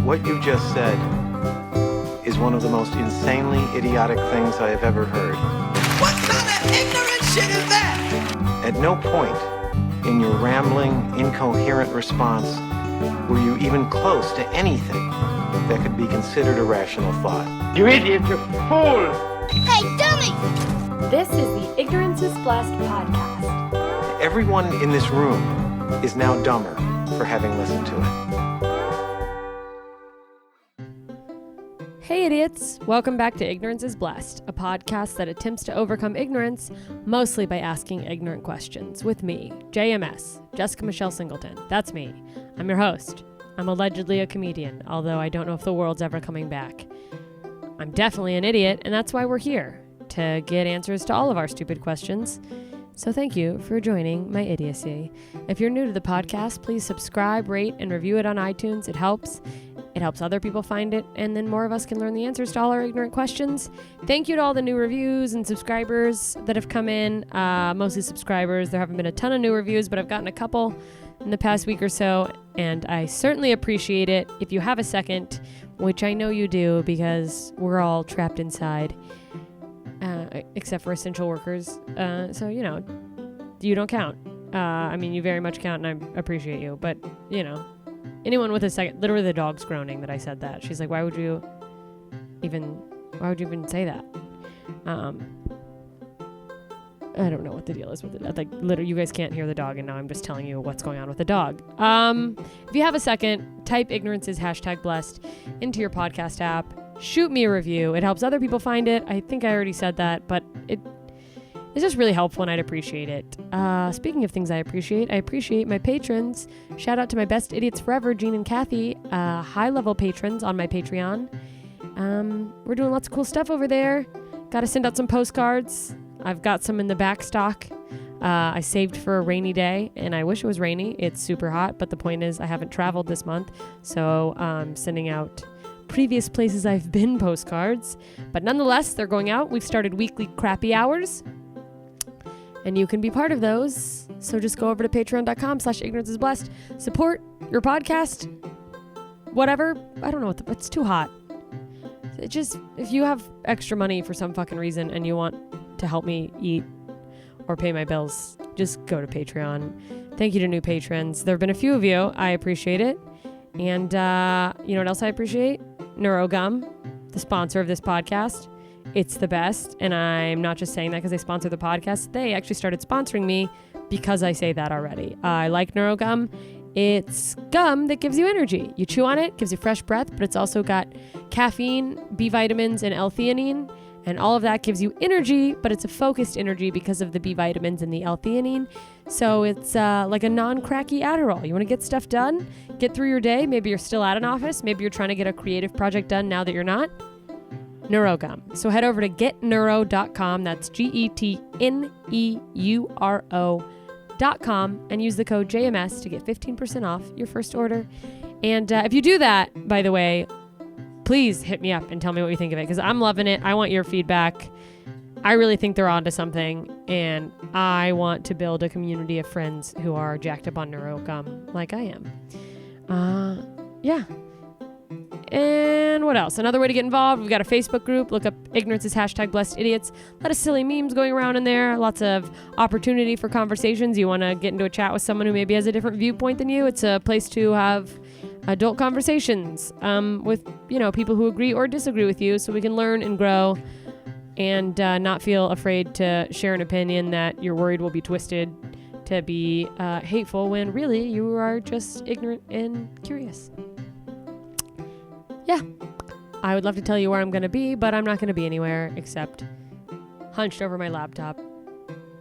What you just said is one of the most insanely idiotic things I have ever heard. What kind of ignorant shit is that? At no point in your rambling, incoherent response were you even close to anything that could be considered a rational thought. You idiot, you fool! Hey, dummy! This is the Ignorance is Blessed podcast. Everyone in this room is now dumber for having listened to it. Hey idiots! Welcome back to Ignorance is Blessed, a podcast that attempts to overcome ignorance, mostly by asking ignorant questions, with me, JMS, Jessica Michelle Singleton. That's me. I'm your host. I'm allegedly a comedian, although I don't know if the world's ever coming back. I'm definitely an idiot, and that's why we're here, to get answers to all of our stupid questions. So thank you for joining my idiocy. If you're new to the podcast, please subscribe, rate, and review it on iTunes. It helps. It helps other people find it, and then more of us can learn the answers to all our ignorant questions. Thank you to all the new reviews and subscribers that have come in, mostly subscribers. There haven't been a ton of new reviews, but I've gotten a couple in the past week or so, and I certainly appreciate it. If you have a second, which I know you do because we're all trapped inside, except for essential workers, so, you know, you don't count. I mean, you very much count, and I appreciate you, but, you know, anyone with a second, literally the dog's groaning that I said that. She's like, why would you even say that? I don't know what the deal is with it. Like, literally, you guys can't hear the dog, and now I'm just telling you what's going on with the dog. If you have a second, type ignorances #blessed into your podcast app. Shoot me a review. It helps other people find it. I think I already said that, but it's just really helpful, and I'd appreciate it. Speaking of things I appreciate my patrons. Shout out to my best idiots forever, Gene and Kathy, high-level patrons on my Patreon. We're doing lots of cool stuff over there. Got to send out some postcards. I've got some in the back stock. I saved for a rainy day, and I wish it was rainy. It's super hot, but the point is I haven't traveled this month, so I'm sending out previous places I've been postcards. But nonetheless, they're going out. We've started weekly crappy hours, and you can be part of those. So just go over to patreon.com/ignoranceisblessed. Support your podcast. Whatever. I don't know it's too hot. It just, if you have extra money for some fucking reason and you want to help me eat or pay my bills, just go to Patreon. Thank you to new patrons. There have been a few of you. I appreciate it. And you know what else I appreciate? NeuroGum, the sponsor of this podcast. It's the best, and I'm not just saying that because they sponsor the podcast. They actually started sponsoring me because I say that already. I like NeuroGum. It's gum that gives you energy. You chew on it, gives you fresh breath, but it's also got caffeine, B vitamins, and L-theanine, and all of that gives you energy, but it's a focused energy because of the B vitamins and the L-theanine. So it's like a non-cracky Adderall. You want to get stuff done, get through your day. Maybe you're still at an office. Maybe you're trying to get a creative project done now that you're not. NeuroGum. So head over to getneuro.com. That's GETNEURO.com and use the code JMS to get 15% off your first order. And if you do that, by the way, please hit me up and tell me what you think of it, because I'm loving it. I want your feedback. I really think they're onto something, and I want to build a community of friends who are jacked up on NeuroGum like I am. Yeah. And what else? Another way to get involved, we've got a Facebook group. Look up Ignorance is #blessed idiots. A lot of silly memes going around in there. Lots of opportunity for conversations. You want to get into a chat with someone who maybe has a different viewpoint than you. It's a place to have adult conversations with, you know, people who agree or disagree with you, so we can learn and grow and not feel afraid to share an opinion that you're worried will be twisted to be hateful, when really you are just ignorant and curious. Yeah, I would love to tell you where I'm going to be, but I'm not going to be anywhere except hunched over my laptop,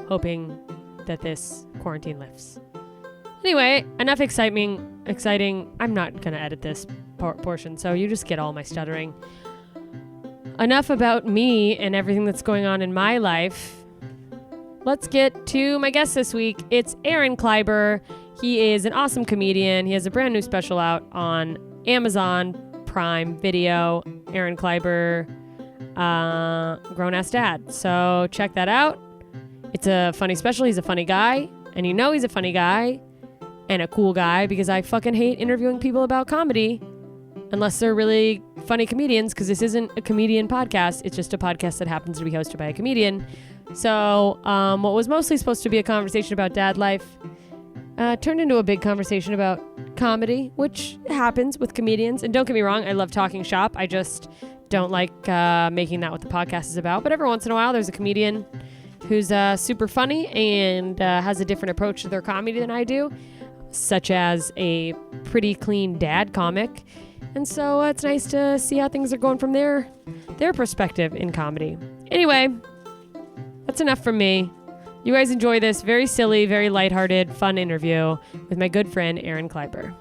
hoping that this quarantine lifts. Anyway, enough exciting. I'm not going to edit this portion, so you just get all my stuttering. Enough about me and everything that's going on in my life. Let's get to my guest this week. It's Aaron Kleiber. He is an awesome comedian. He has a brand new special out on Amazon Prime Video. Aaron Kleiber, Grown Ass Dad. So check that out. It's a funny special. He's a funny guy, and you know he's a funny guy and a cool guy because I fucking hate interviewing people about comedy. unless they're really funny comedians, because this isn't a comedian podcast. It's just a podcast that happens to be hosted by a comedian. So what was mostly supposed to be a conversation about dad life turned into a big conversation about comedy, which happens with comedians. And don't get me wrong, I love talking shop. I just don't like making that what the podcast is about. But every once in a while, there's a comedian who's super funny and has a different approach to their comedy than I do, such as a pretty clean dad comic. And so it's nice to see how things are going from their perspective in comedy. Anyway, that's enough from me. You guys enjoy this very silly, very lighthearted, fun interview with my good friend, Aaron Kleiber.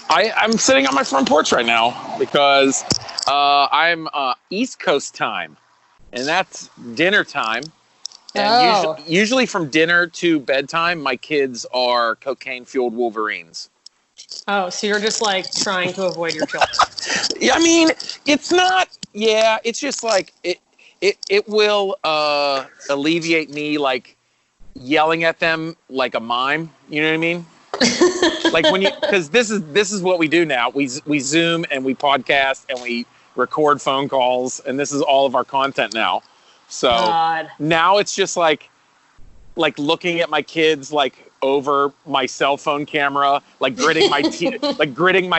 I'm sitting on my front porch right now because I'm East Coast time, and that's dinner time. And usually from dinner to bedtime, my kids are cocaine-fueled Wolverines. Oh, so you're just like trying to avoid your children. Yeah, I mean, it's not. Yeah, it's just like it will alleviate me like yelling at them like a mime. You know what I mean? Like because this is what we do now. We Zoom and we podcast and we record phone calls, and this is all of our content now. So now it's just like looking at my kids like over my cell phone camera, like gritting my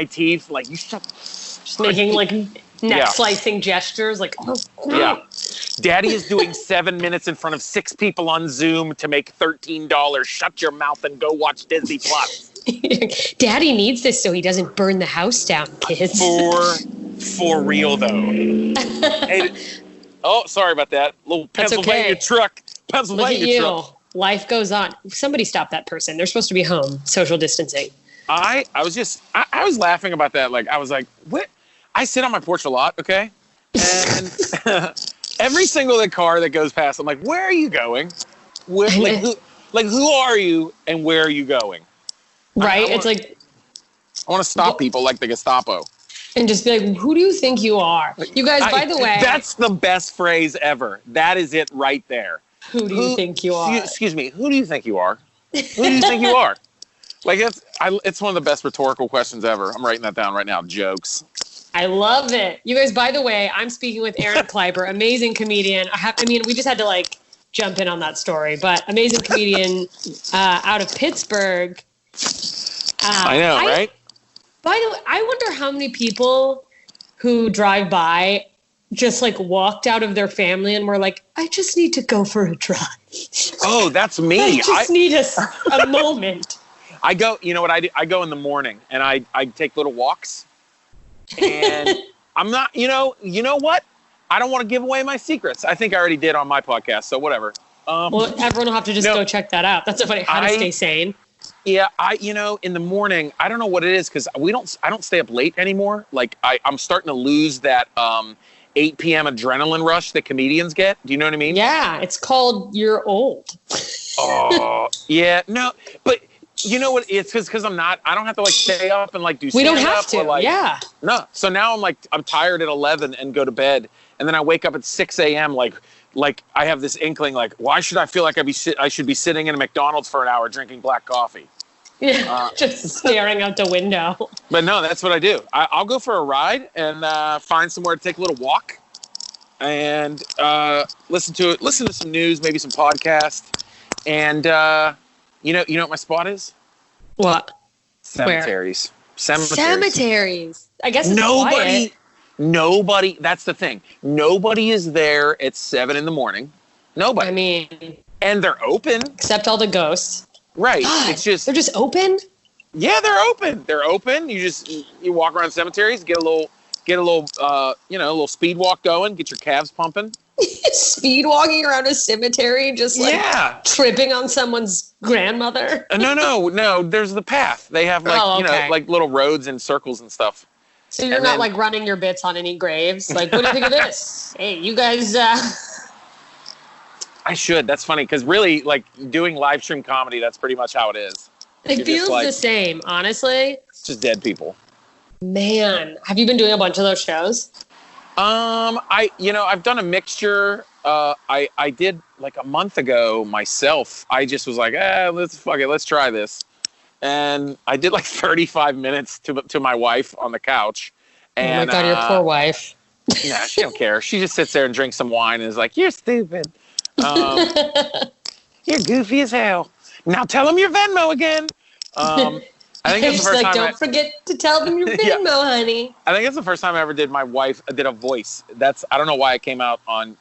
teeth, like you shut. Just making like neck slicing gestures, like yeah. Daddy is doing 7 minutes in front of 6 people on Zoom to make $13. Shut your mouth and go watch Disney Plus. Daddy needs this so he doesn't burn the house down, kids. For real though. Hey, oh, sorry about that. Little Pennsylvania truck. Pennsylvania truck. Life goes on. Somebody stop that person. They're supposed to be home. Social distancing. I was laughing about that. Like, I was like, what? I sit on my porch a lot, okay? And every single car that goes past, I'm like, where are you going? Who are you and where are you going? Right? I want to stop people like the Gestapo. And just be like, who do you think you are? You guys, by the way. That's the best phrase ever. That is it right there. Who do you think you are? Excuse me. Who do you think you are? Who do you think you are? Like, it's one of the best rhetorical questions ever. I'm writing that down right now. Jokes. I love it. You guys, by the way, I'm speaking with Aaron Kleiber, amazing comedian. We just had to like jump in on that story, but amazing comedian out of Pittsburgh. I know, right? By the way, I wonder how many people who drive by just like walked out of their family and were like, I just need to go for a drive. Oh, that's me. I just need a moment. I go, you know what I do? I go in the morning and I take little walks. And I'm not, you know what? I don't want to give away my secrets. I think I already did on my podcast, so whatever. Well, everyone will have to just go check that out. That's so funny. How to stay sane. Yeah, in the morning, I don't know what it is because I don't stay up late anymore. Like I'm starting to lose that 8 p.m. adrenaline rush that comedians get. Do you know what I mean? Yeah, it's called you're old. Oh, yeah, no, but you know what? It's because I don't have to like stay up and like do stand-up. We don't have to. Or, yeah. No. So now I'm tired at 11 and go to bed, and then I wake up at 6 a.m. Like I have this inkling like, why should I feel like I should be sitting in a McDonald's for an hour drinking black coffee? Yeah, just staring out the window. But no, that's what I do. I'll go for a ride and find somewhere to take a little walk and listen to some news, maybe some podcast. And you know what my spot is? What? Cemeteries. Where? Cemeteries. I guess it's quiet. Nobody. That's the thing. Nobody is there at 7 a.m. Nobody. I mean, and they're open. Except all the ghosts. Right. God, it's just they're just open. Yeah, they're open. They're open. You walk around cemeteries, get a little a little speed walk going, get your calves pumping. Speed walking around a cemetery, just like tripping on someone's grandmother. No. There's the path. They have like little roads and circles and stuff. So you're not like running your bits on any graves. Like, what do you think of this? Hey, you guys. I should. That's funny because really, like doing live stream comedy, that's pretty much how it is. It feels the same, honestly. It's just dead people. Man, have you been doing a bunch of those shows? I've done a mixture. I did like a month ago myself. I just was like, let's try this. and I did like 35 minutes to my wife on the couch. And, oh my God, your poor wife. Yeah, she don't care. She just sits there and drinks some wine and is like, "You're stupid. You're goofy as hell. Now tell him your Venmo again." I think it's the first time. Don't forget to tell them your Venmo, honey. I think it's the first time I ever did a voice. I don't know why it came out on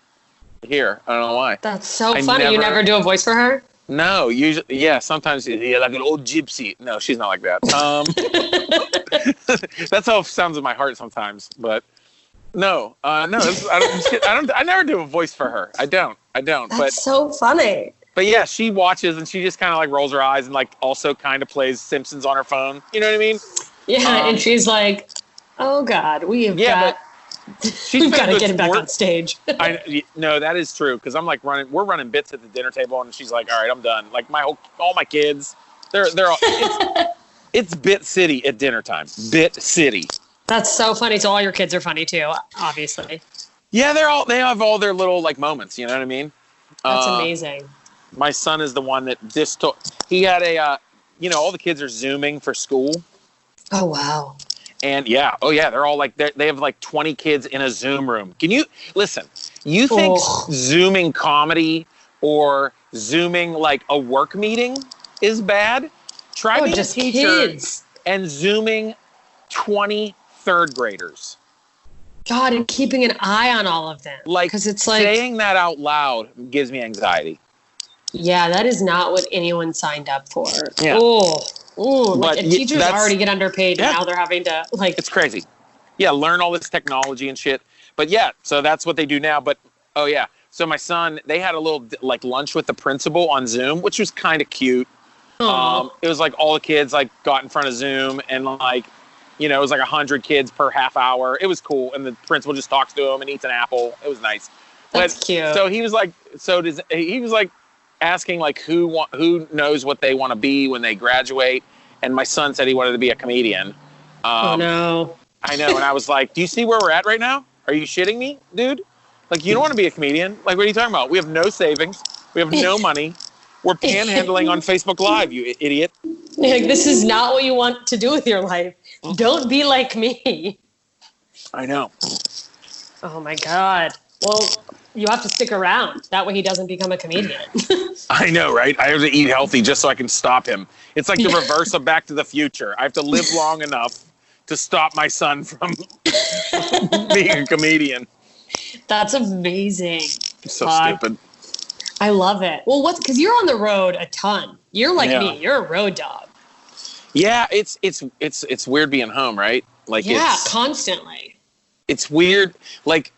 here. I don't know why. That's so funny. You never do a voice for her? No, usually, yeah. Sometimes, yeah, like an old gypsy. No, she's not like that. That's how it sounds in my heart sometimes. But no. I never do a voice for her. I don't. That's so funny. But yeah, she watches and she just kind of like rolls her eyes and like also kind of plays Simpsons on her phone. You know what I mean? Yeah, and she's like, "Oh God, we've got to get him back on stage." No, that is true because I'm like we're running bits at the dinner table and she's like, "All right, I'm done." Like all my kids, they're all it's Bit City at dinner time. Bit City. That's so funny. So all your kids are funny too, obviously. Yeah, they have all their little like moments. You know what I mean? That's amazing. My son is the one that he had all the kids are Zooming for school. Oh, wow. And they're all like, they have like 20 kids in a Zoom room. Can you listen? You think Zooming comedy or Zooming like a work meeting is bad? Try being just a teacher kids. And Zooming 20 third graders. God, and keeping an eye on all of them. Like, because it's like saying that out loud gives me anxiety. Yeah, that is not what anyone signed up for. Yeah. Like, and teachers already get underpaid, and now they're having to like. It's crazy. Yeah, learn all this technology and shit. But yeah, so that's what they do now. But so my son, they had a little like lunch with the principal on Zoom, which was kind of cute. It was like all the kids like got in front of Zoom and like, it was like 100 kids per half hour. It was cool, and the principal just talks to him and eats an apple. It was nice. That's cute. So he was like, asking like who knows what they want to be when they graduate, and my son said he wanted to be a comedian. Oh no! I know, and I was like, "Do you see where we're at right now? Are you shitting me, dude? Like, you don't want to be a comedian? Like, what are you talking about? We have no savings, we have no money, we're panhandling on Facebook Live, you idiot." Like, this is not what you want to do with your life. Don't be like me. I know. Oh my God. Well, you have to stick around. That way he doesn't become a comedian. I know, right? I have to eat healthy just so I can stop him. It's like the reverse of Back to the Future. I have to live long enough to stop my son from being a comedian. That's amazing. So stupid. I love it. Well, because you're on the road a ton. You're like me. You're a road dog. Yeah, it's weird being home, right? Like, constantly. It's weird. Like,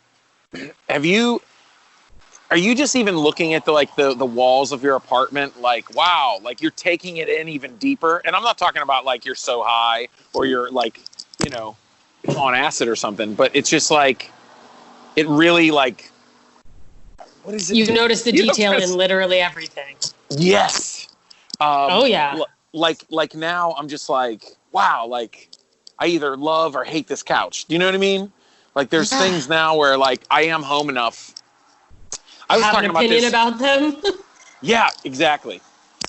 are you just even looking at the walls of your apartment like, wow, like you're taking it in even deeper? And I'm not talking about like you're so high or you're like, on acid or something, but it's just like, it really like, what is it? You've noticed the detail in literally everything. Yes. Yeah. Like now I'm just like, wow, like I either love or hate this couch. Do you know what I mean? Like there's things now where like I am home enough. I was talking about this. Have an opinion about them? Yeah, exactly.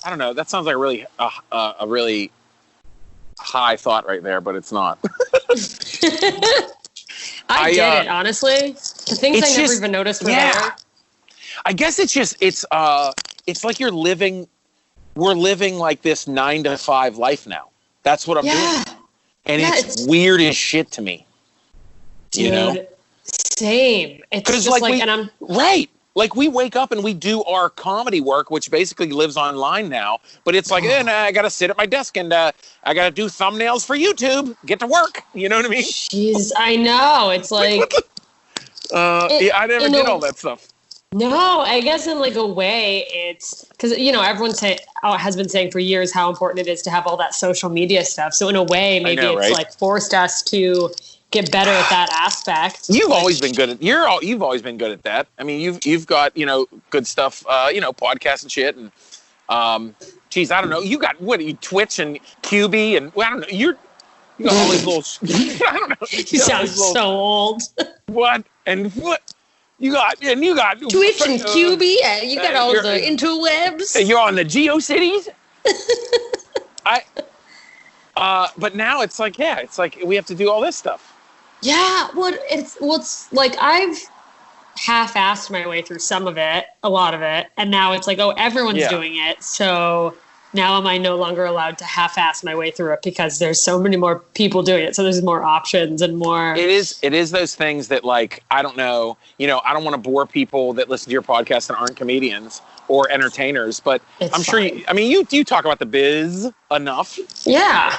I don't know. That sounds like a really high thought right there, but it's not. I get it, honestly. The things I never even noticed were there. I guess it's like we're living like this 9 to 5 life now. That's what I'm doing. And it's weird as shit to me. Dude, same. It's just like right. Like we wake up and we do our comedy work, which basically lives online now. But it's like, I got to sit at my desk and I got to do thumbnails for YouTube. Get to work. You know what I mean? Jeez, I know. It's like, I never did all that stuff. No, I guess in like a way it's because, everyone has been saying for years how important it is to have all that social media stuff. So in a way, maybe it's like forced us to get better at that aspect. You've always been good at you've always been good at that. I mean, you've got, good stuff, podcasts and shit. And geez, I don't know. You got Twitch and QB and I don't know. You got all these little I don't know. You sound so old. What? And what? You got Twitch and QB. You got all the interwebs. You're on the GeoCities. But now it's like, we have to do all this stuff. Yeah, it's like I've half-assed my way through some of it, a lot of it, and now it's like, oh, everyone's doing it, so now am I no longer allowed to half-ass my way through it because there's so many more people doing it, so there's more options and more. It is those things that, like, I don't know, I don't want to bore people that listen to your podcast and aren't comedians or entertainers, but I'm sure you talk about the biz enough. Yeah.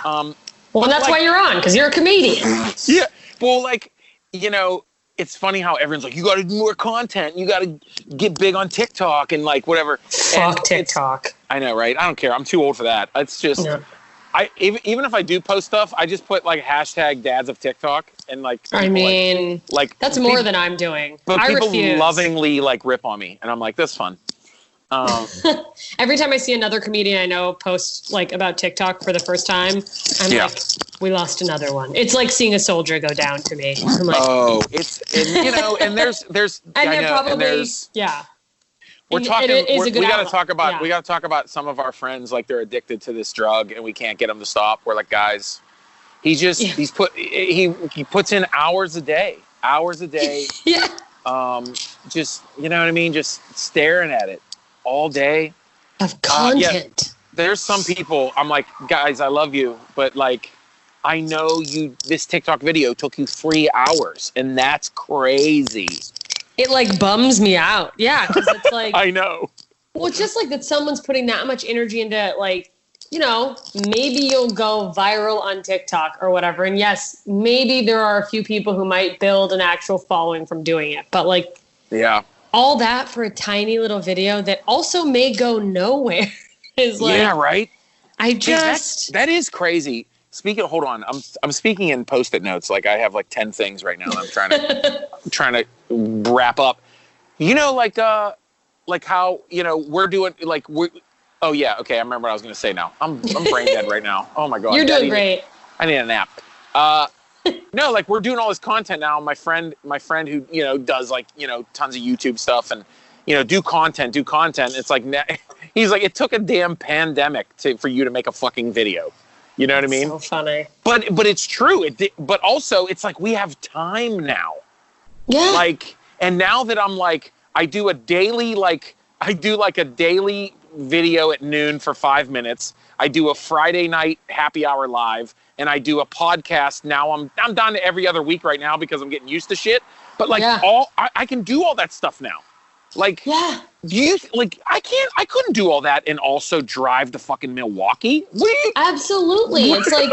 Well, that's why you're on, because you're a comedian. Yeah. Well, it's funny how everyone's like, you got to do more content. You got to get big on TikTok and like whatever. Fuck TikTok. I know, right? I don't care. I'm too old for that. It's just, even if I do post stuff, I just put like hashtag dads of TikTok and like. That's more than I'm doing. But people refuse. lovingly like rip on me, and I'm like, that's fun. Every time I see another comedian I know post like about TikTok for the first time, I'm like, we lost another one. It's like seeing a soldier go down to me. I'm like, and there's We're talking. We got to talk about some of our friends, like they're addicted to this drug and we can't get them to stop. We're like, guys, he puts in hours a day. Yeah. Just you know what I mean, just staring at it all day of content. There's some people I'm like, guys, I love you, but like, I know this TikTok video took you 3 hours and that's crazy. It like bums me out. Yeah. Cause it's like, I know. Well, it's just like that someone's putting that much energy into like, maybe you'll go viral on TikTok or whatever. And yes, maybe there are a few people who might build an actual following from doing it, but like, all that for a tiny little video that also may go nowhere is like, yeah, right. That is crazy. Hold on. I'm speaking in Post-it notes. Like I have like 10 things right now. I'm trying to wrap up. Like how we're doing like oh yeah, okay. I remember what I was gonna say now. I'm brain dead right now. Oh my god. You're doing great. I need a nap. No, like we're doing all this content now. My friend who does like tons of YouTube stuff and do content. It's like he's like, it took a damn pandemic for you to make a fucking video. You know what I mean? So funny. But it's true. But also it's like we have time now. Yeah. Like, and now that I'm like, I do a daily video at noon for 5 minutes. I do a Friday night happy hour live, and I do a podcast. Now I'm down to every other week right now because I'm getting used to shit. But like I can do all that stuff now. Like, I couldn't do all that and also drive to fucking Milwaukee. Absolutely. It's like,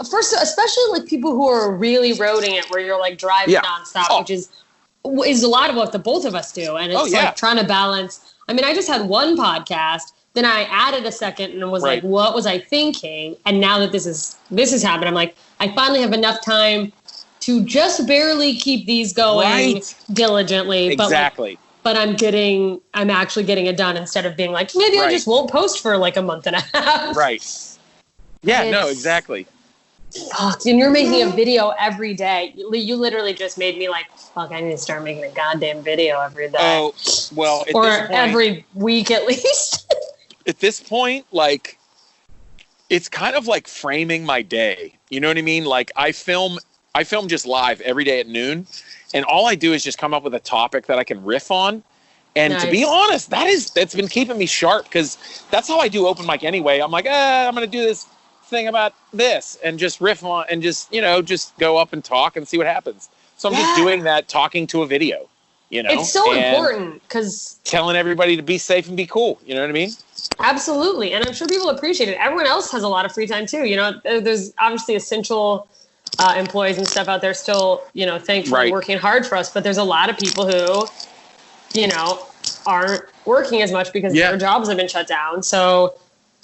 first, especially like people who are really roading it where you're like driving nonstop, which is a lot of what the both of us do. And it's like trying to balance. I mean, I just had one podcast, then I added a second and was like, what was I thinking? And now that this has happened, I'm like, I finally have enough time to just barely keep these going diligently. Exactly. But I'm actually getting it done instead of being like, maybe I just won't post for like a month and a half. Right. Yeah, no, exactly. Fuck, and you're making a video every day. You literally just made me like, fuck, I need to start making a goddamn video every day. Oh, well, or every week at least. At this point, like, it's kind of like framing my day. You know what I mean? Like, I film just live every day at noon. And all I do is just come up with a topic that I can riff on. And to be honest, that's been keeping me sharp because that's how I do open mic anyway. I'm like, I'm going to do this thing about this and just riff on and just, just go up and talk and see what happens. So I'm just doing that, talking to a video, It's so important because telling everybody to be safe and be cool. You know what I mean? Absolutely. And I'm sure people appreciate it. Everyone else has a lot of free time too. There's obviously essential employees and stuff out there still, thankfully working hard for us. But there's a lot of people who, aren't working as much because their jobs have been shut down. So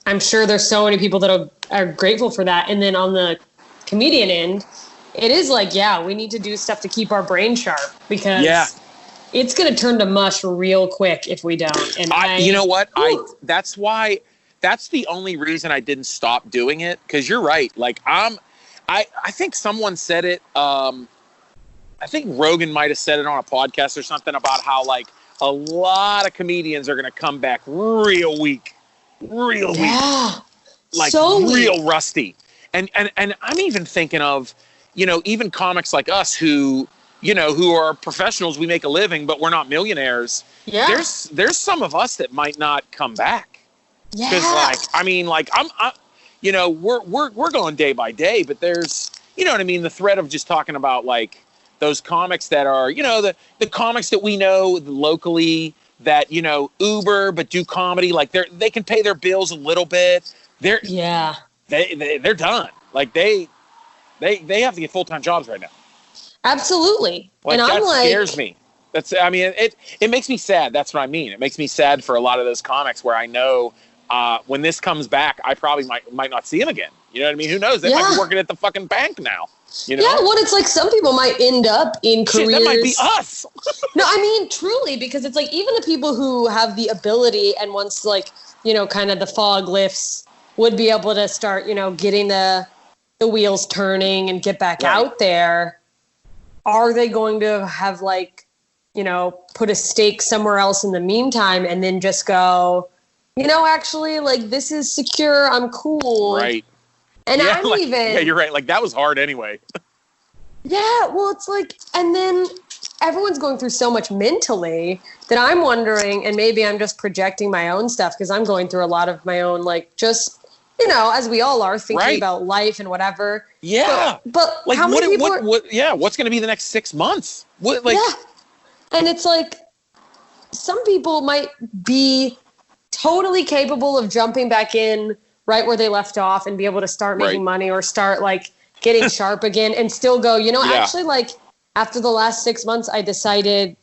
I'm sure there's so many people that are grateful for that. And then on the comedian end, it is like, we need to do stuff to keep our brain sharp because it's going to turn to mush real quick if we don't. And you know what? That's the only reason I didn't stop doing it. Cause you're right. Like I think someone said it. I think Rogan might've said it on a podcast or something about how like a lot of comedians are going to come back real weak, like so real rusty. And I'm even thinking of, even comics like us who are professionals, we make a living, but we're not millionaires. Yeah. There's some of us that might not come back. Yeah. Because we're going day by day, but there's, the thread of just talking about like those comics that are, the comics that we know locally that, Uber, but do comedy. Like they can pay their bills a little bit. They're done. Like they have to get full-time jobs right now. Absolutely. Like, and that I'm like, scares me. It makes me sad. That's what I mean. It makes me sad for a lot of those comics where I know when this comes back, I probably might not see him again. You know what I mean? Who knows? They might be working at the fucking bank now. Yeah, well, it's like some people might end up in careers. That might be us. No, I mean, truly, because it's like even the people who have the ability and once like, kind of the fog lifts would be able to start, getting the wheels turning and get back out there. Are they going to have like, put a stake somewhere else in the meantime and then just go, actually, like, this is secure. I'm cool. Right. And yeah, I'm even. Yeah, you're right. Like, that was hard anyway. Yeah, well, it's like, and then everyone's going through so much mentally that I'm wondering, and maybe I'm just projecting my own stuff because I'm going through a lot of my own, like, just, as we all are thinking about life and whatever. Yeah. But like, how many people what's going to be the next 6 months? And it's like, some people might be totally capable of jumping back in right where they left off and be able to start making money or start like getting sharp again and still go, actually, like after the last 6 months, I decided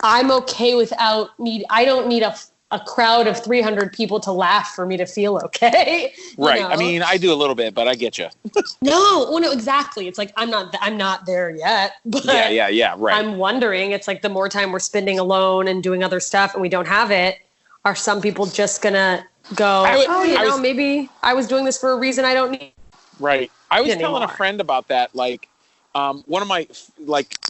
I'm okay without I don't need a crowd of 300 people to laugh for me to feel okay. Right. I mean, I do a little bit, but I get you. No, exactly. It's like, I'm not there yet, but yeah. Right. I'm wondering, it's like the more time we're spending alone and doing other stuff and we don't have it, are some people just gonna go, maybe I was doing this for a reason I don't need. Right. I was anymore. telling a friend about that. Like, one of my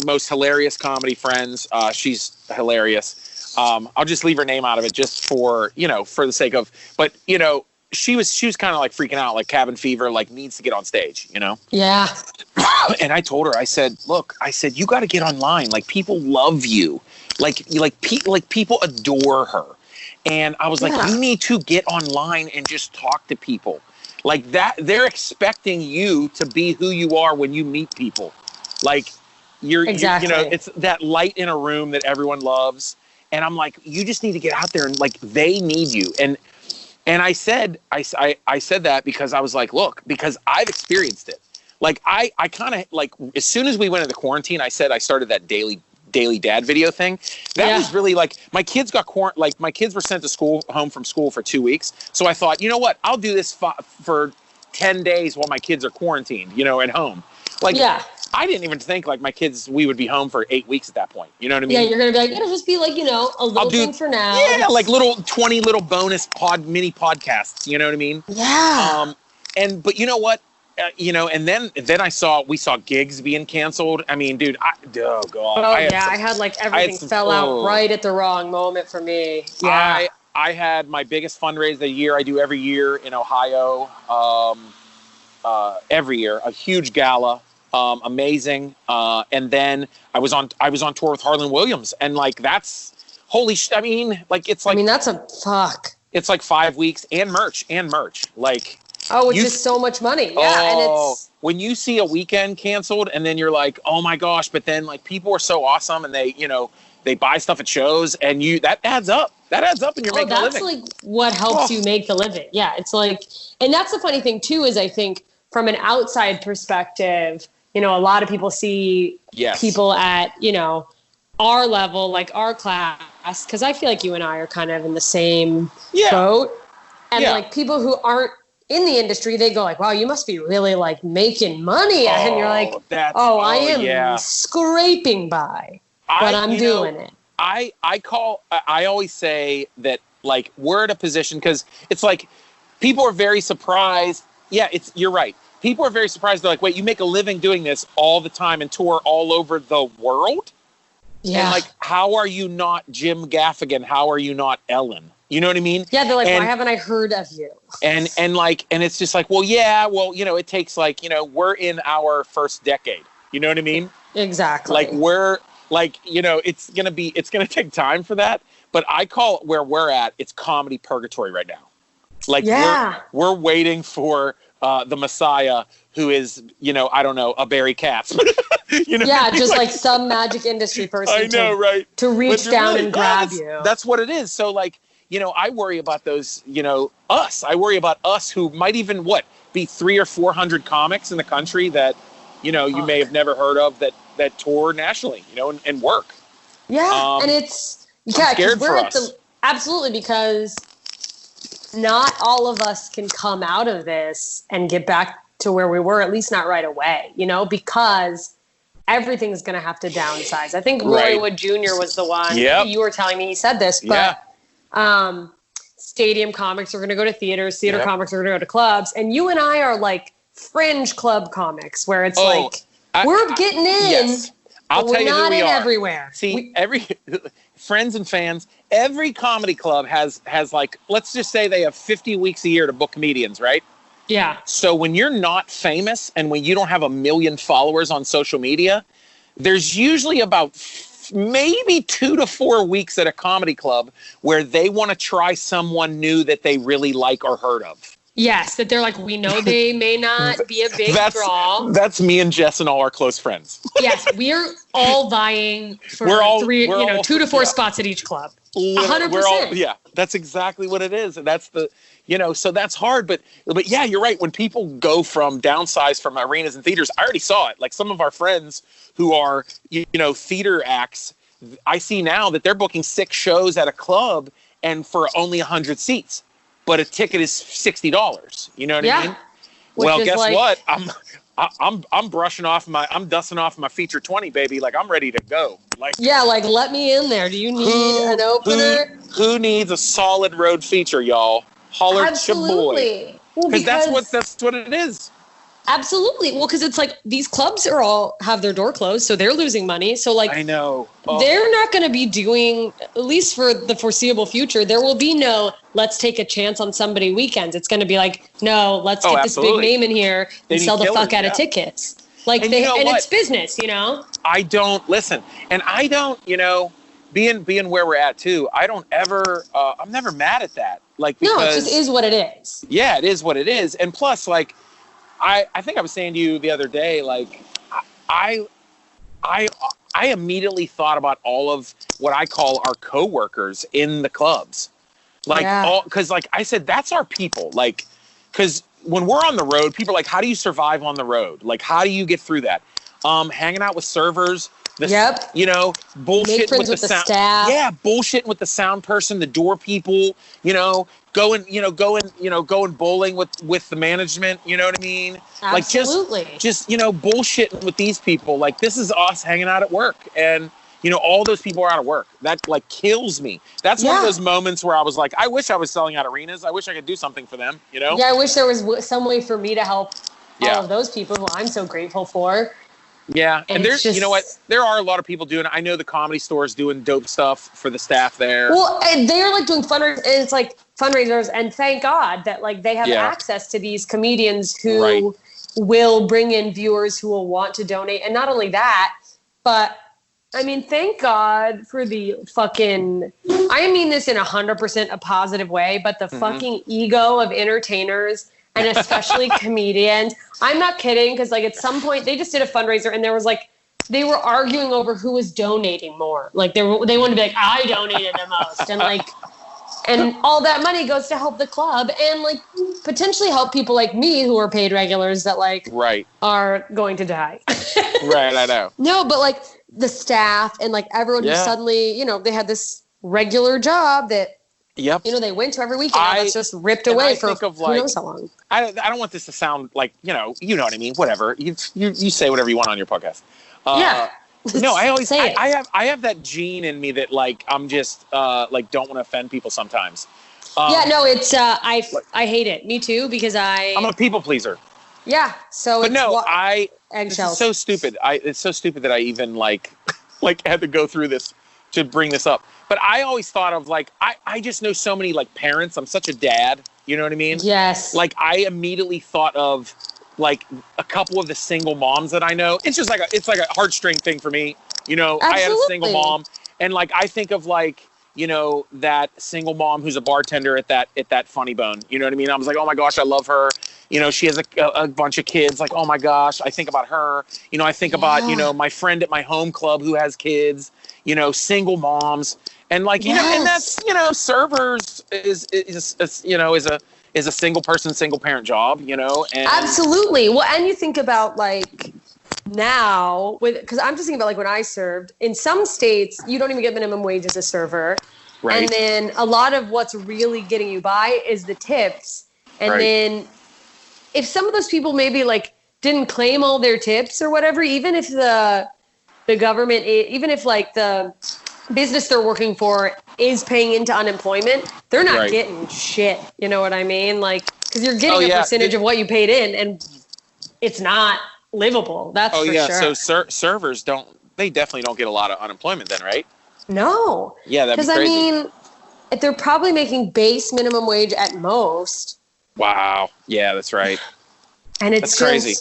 most hilarious comedy friends, she's hilarious. I'll just leave her name out of it just for the sake of, but she was kind of like freaking out, like cabin fever, like needs to get on stage, Yeah. And I told her, I said, look, you got to get online. Like, people love you. Like people adore her. And I was like, you need to get online and just talk to people like that. They're expecting you to be who you are when you meet people. Like exactly. It's that light in a room that everyone loves. And I'm like, you just need to get out there and like, they need you. And I said that because I was like, look, because I've experienced it. Like I kind of like, as soon as we went into quarantine, I said, I started that daily dad video thing. That was really like, my kids my kids were sent to home from school for 2 weeks. So I thought, you know what, I'll do this for 10 days while my kids are quarantined, at home. Like, I didn't even think like my kids, we would be home for 8 weeks at that point. You know what I mean? Yeah, you're going to be like, it'll just be like, a little thing for now. Yeah, like 20 little bonus mini podcasts. You know what I mean? Yeah. But you know what? And then we saw gigs being canceled. I mean, dude, oh God. I had like everything fell out right at the wrong moment for me. Yeah. I had my biggest fundraiser of the year. I do every year in Ohio. Every year, a huge gala. Amazing. And then I was on tour with Harlan Williams, and like that's holy shit. I mean, like it's like that's a fuck. It's like 5 weeks and merch. Like it's just so much money. Yeah, and it's when you see a weekend canceled, and then you're like, oh my gosh. But then like people are so awesome, and they buy stuff at shows, and that adds up. That adds up, and you're making a living. That's like what helps you make the living. Yeah, it's like, and that's the funny thing too is I think from an outside perspective. A lot of people see people at, our level, like our class, because I feel like you and I are kind of in the same boat. And like people who aren't in the industry, they go like, wow, you must be really like making money. And you're like, I am scraping by, but I'm doing it. I always say that like we're at a position because it's like people are very surprised. Yeah, you're right. People are very surprised. They're like, wait, you make a living doing this all the time and tour all over the world? Yeah. And like, how are you not Jim Gaffigan? How are you not Ellen? You know what I mean? Yeah, they're like, why haven't I heard of you? And it's just like, well, yeah, well, it takes like, we're in our first decade. You know what I mean? Exactly. Like we're like, it's gonna take time for that. But I call it where we're at. It's comedy purgatory right now. Like we're waiting for the Messiah, who is, I don't know, a Barry Katz. Just like some magic industry person. I know, right? To reach down and grab you. That's what it is. So like, I worry about those, us. I worry about us who might even be 300 or 400 comics in the country that, you may have never heard of that tour nationally, and work. Yeah, and it's scared for us. Absolutely, because not all of us can come out of this and get back to where we were, at least not right away, because everything's going to have to downsize. I think Roy Wood Jr. was the one. Yep. You were telling me he said this, but stadium comics are going to go to theaters, theater comics are going to go to clubs, and you and I are like fringe club comics where it's we're getting in. Yes. I'll tell you who we are. Everywhere. See, every friends and fans, every comedy club has like, let's just say they have 50 weeks a year to book comedians, right? Yeah. So when you're not famous and when you don't have 1 million followers on social media, there's usually about maybe 2 to 4 weeks at a comedy club where they want to try someone new that they really like or heard of. Yes, that they're like, we know they may not be a big draw. That's me and Jess and all our close friends. Yes, we're all vying for 2 to 4 spots at each club. 100%. That's exactly what it is. And that's the, so that's hard. But yeah, you're right. When people go from downsize from arenas and theaters, I already saw it. Like some of our friends who are, theater acts, I see now that they're booking 6 shows at a club and for only 100 seats. But a ticket is $60. You know what I mean? Well, guess what? I'm brushing off I'm dusting off my feature 20, baby. Like I'm ready to go. Like let me in there. Do you need an opener? Who needs a solid road feature, y'all? Holler at your boy. Because that's what it is. Absolutely. Well, because it's like these clubs are all have their door closed, so they're losing money. So like I know they're not going to be doing, at least for the foreseeable future, there will be no let's take a chance on somebody weekends. It's going to be like, no, let's get this big name in here and sell the fuck out of tickets. Like and it's business, I don't listen, and I don't, being where we're at too. I don't ever. I'm never mad at that. Like because, no, it just is what it is. Yeah, it is what it is, and plus, like. I think I was saying to you the other day, like, I immediately thought about all of what I call our coworkers in the clubs. Like, because like I said, that's our people. Like, because when we're on the road, people are like, how do you survive on the road? Like, how do you get through that? Hanging out with servers. Bullshitting with the sound. Staff. Yeah, bullshitting with the sound person, the door people, going bowling with the management, you know what I mean? Absolutely. Like just bullshitting with these people. Like this is us hanging out at work, and all those people are out of work. That like kills me. That's one of those moments where I was like, I wish I was selling out arenas. I wish I could do something for them, Yeah, I wish there was some way for me to help all of those people who I'm so grateful for. Yeah, and there's, just, there are a lot of people doing. I know the Comedy Store's doing dope stuff for the staff there. Well, and they're like doing fundraisers, and it's like fundraisers, and thank God that like they have access to these comedians who will bring in viewers who will want to donate, and not only that, but I mean, thank God for the fucking. I mean this in 100% a positive way, but the fucking ego of entertainers. And especially comedians. I'm not kidding, because like at some point they just did a fundraiser and there was like they were arguing over who was donating more. Like they wanted to be like, I donated the most, and all that money goes to help the club and like potentially help people like me who are paid regulars that like are going to die. Right, I know. No, but like the staff and like everyone who suddenly they had this regular job that. Yep. They went to every weekend. That's just ripped away for who knows how long. I don't want this to sound like you know what I mean. Whatever you say whatever you want on your podcast. No, I always I have that gene in me that like I'm just like don't want to offend people sometimes. It's I hate it. Me too, because I'm a people pleaser. Yeah. So but eggshells. It's so stupid. It's so stupid that I even like had to go through this to bring this up, but I always thought of like, I just know so many like parents. I'm such a dad. You know what I mean? Yes. Like I immediately thought of like a couple of the single moms that I know. It's just like it's like a heartstring thing for me. You know, Absolutely. I had a single mom, and like I think of like, you know, that single mom who's a bartender at that Funny Bone. You know what I mean? I was like, oh my gosh, I love her. You know, she has a bunch of kids. Like, oh my gosh, I think about her. You know, I think about, you know, my friend at my home club who has kids. You know, single moms, and like, you know, and that's, you know, servers is a single person, single parent job. You know, and absolutely. Well, and you think about like now because I'm just thinking about like when I served in some states, you don't even get minimum wage as a server, right. And then a lot of what's really getting you by is the tips, and right. then if some of those people maybe like didn't claim all their tips or whatever, even if the government, even if like the business they're working for is paying into unemployment, they're not right. getting shit. You know what I mean? Like, because you're getting a percentage of what you paid in, and it's not livable. That's for sure. So servers they definitely don't get a lot of unemployment then, right? No. Yeah, that'd be crazy. Because I mean, if they're probably making base minimum wage at most. Wow. Yeah, that's right. And it's crazy.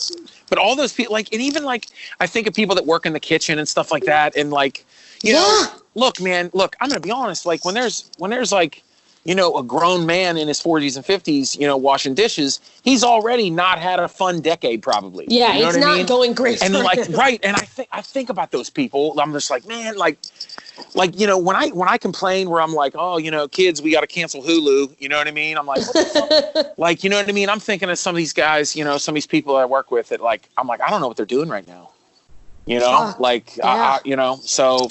But all those people, like, and even like, I think of people that work in the kitchen and stuff like that, and like, you know, look, man, I'm gonna be honest. Like, when there's like, you know, a grown man in his 40s and 50s, you know, washing dishes, he's already not had a fun decade, probably. Yeah, you know it's not going great. And like, right, and I think about those people. I'm just like, man, like, you know, when I complain where I'm like, oh, you know, kids, we got to cancel Hulu. You know what I mean? I'm like, what the fuck? Like, you know what I mean? I'm thinking of some of these guys, you know, some of these people I work with that, like, I'm like, I don't know what they're doing right now. You know, you know, so.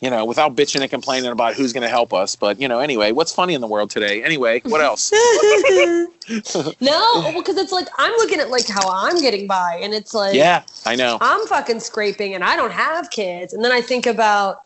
You know, without bitching and complaining about who's going to help us. But, you know, anyway, what's funny in the world today? Anyway, what else? No, because it's like, I'm looking at like how I'm getting by. And it's like, yeah, I know. I'm fucking scraping and I don't have kids. And then I think about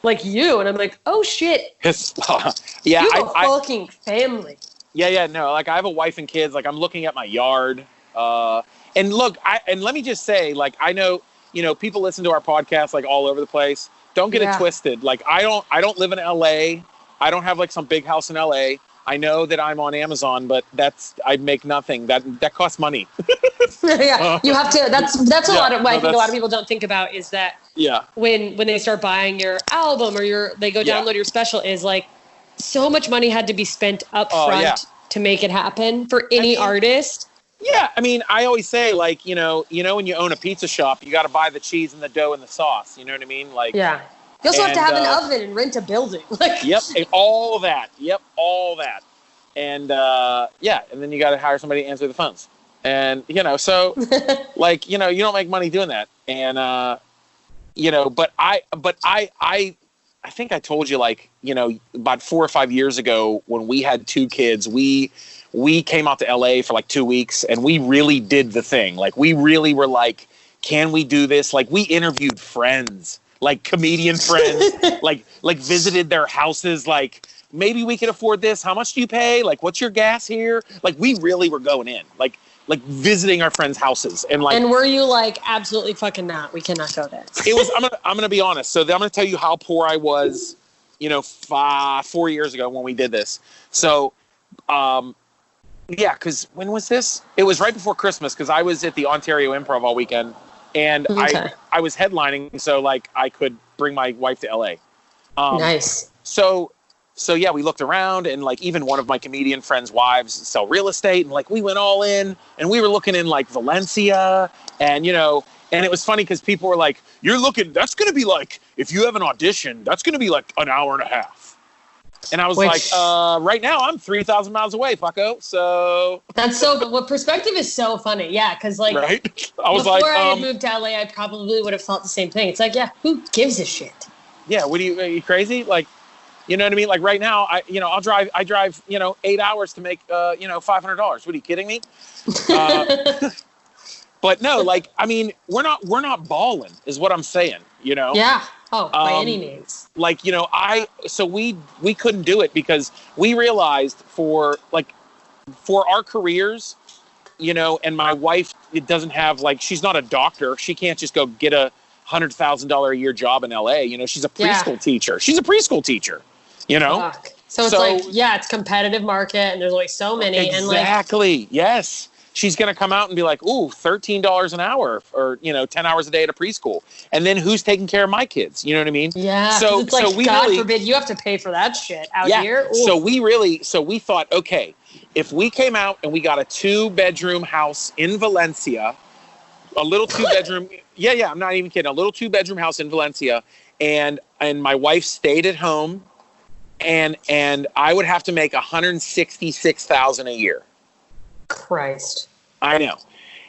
like you and I'm like, oh shit. Yeah, you have a fucking family. Yeah, no. Like I have a wife and kids. Like I'm looking at my yard. And look, and let me just say, like, I know, you know, people listen to our podcast like all over the place. Don't get it twisted. Like I don't live in LA. I don't have like some big house in LA. I know that I'm on Amazon, but I make nothing. That costs money. Yeah, you have to. That's a lot of what I think a lot of people don't think about is that when they start buying your album or they go download your special is like so much money had to be spent up front to make it happen for any artist. Yeah, I mean, I always say, like, you know, when you own a pizza shop, you got to buy the cheese and the dough and the sauce. You know what I mean? Like, yeah. You also have to have an oven and rent a building. Like, yep, all that. Yep, all that. And and then you got to hire somebody to answer the phones. And you know, so like, you know, you don't make money doing that. And you know, but I think I told you, like, you know, about 4 or 5 years ago when we had 2 kids, we came out to LA for like 2 weeks and we really did the thing. Like we really were like, can we do this? Like we interviewed friends, like comedian friends, like visited their houses. Like maybe we can afford this. How much do you pay? Like, what's your gas here? Like we really were going in, like visiting our friends' houses. And like, and were you like, absolutely fucking not, we cannot go there. It was, I'm going to be honest. So I'm going to tell you how poor I was, you know, 4 years ago when we did this. So, yeah, because when was this? It was right before Christmas because I was at the Ontario Improv all weekend, and I was headlining, so like I could bring my wife to LA. Nice. So yeah, we looked around, and like even one of my comedian friends' wives sell real estate, and like we went all in, and we were looking in like Valencia, and you know, and it was funny because people were like, "You're looking. That's going to be like if you have an audition, that's going to be like an hour and a half." And I was like, right now I'm 3,000 miles away, fucko. So that's so. What perspective is so funny, yeah. Because like, right? I was before I had moved to LA, I probably would have felt the same thing. It's like, yeah, who gives a shit? Yeah, are you crazy? Like, you know what I mean? Like right now, I drive, you know, 8 hours to make, you know, $500. What are you kidding me? But no, like, I mean, we're not balling, is what I'm saying. You know? Yeah. Oh, by any means. Like, you know, we couldn't do it because we realized for our careers, you know, and my wife, it doesn't have like, she's not a doctor. She can't just go get a $100,000 a year job in LA. You know, she's a preschool teacher. She's a preschool teacher, you know? Fuck. So it's like, it's competitive market and there's only so many. Exactly. Yes. She's going to come out and be like, ooh, $13 an hour or, 10 hours a day at a preschool. And then who's taking care of my kids? You know what I mean? Yeah. So it's like, God forbid you have to pay for that shit out here. Ooh. So we thought, okay, if we came out and we got a 2-bedroom house in Valencia, a little 2-bedroom. I'm not even kidding. A little 2-bedroom house in Valencia. And my wife stayed at home and I would have to make $166,000 a year. Christ. I know.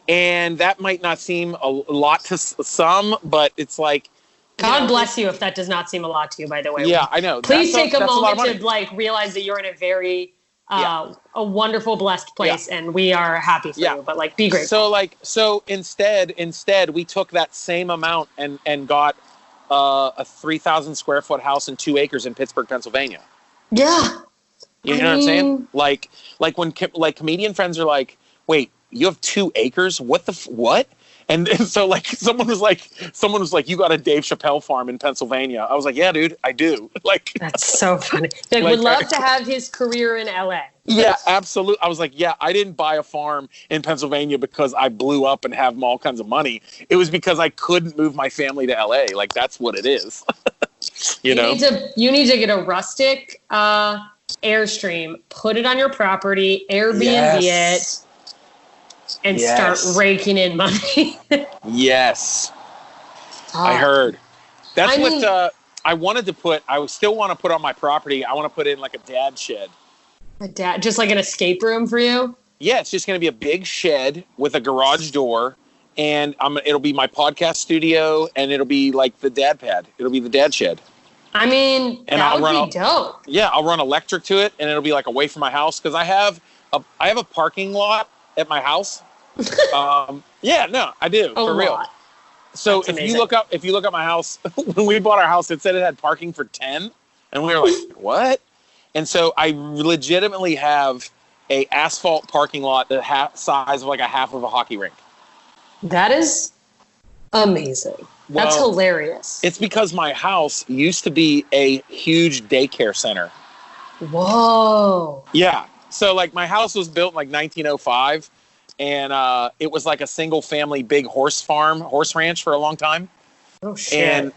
And that might not seem a lot to some, but it's like, God bless you if that does not seem a lot to you, by the way. Yeah, I know. Please take a moment to realize that you're in a very a wonderful, blessed place, and we are happy for you, but be grateful. So instead we took that same amount and got a 3,000 square foot house and 2 acres in Pittsburgh, Pennsylvania. Yeah. You know what I'm saying? Like when comedian friends are like, wait, you have 2 acres? What what? And so someone was like, you got a Dave Chappelle farm in Pennsylvania. I was like, yeah, dude, I do. That's so funny. Would love to have his career in LA. Yeah, absolutely. I was like, yeah, I didn't buy a farm in Pennsylvania because I blew up and have all kinds of money. It was because I couldn't move my family to LA. That's what it is. you know? You need to get a rustic Airstream, put it on your property, Airbnb it, and start raking in money. Yes. I heard. That's what I wanted to put. I still want to put on my property. I want to put in a dad shed. Just like an escape room for you? Yeah, it's just going to be a big shed with a garage door, and it'll be my podcast studio, and it'll be the dad pad. It'll be the dad shed. I mean, that would be dope. Yeah, I'll run electric to it, and it'll be away from my house because I have a parking lot at my house. I do for real. So if you look up my house, when we bought our house, it said it had parking for 10, and we were like, what? And so I legitimately have a asphalt parking lot the size of a half of a hockey rink. That is amazing. That's hilarious. It's because my house used to be a huge daycare center. Whoa. Yeah. So my house was built in 1905, and it was a single family big horse ranch for a long time. Oh shit.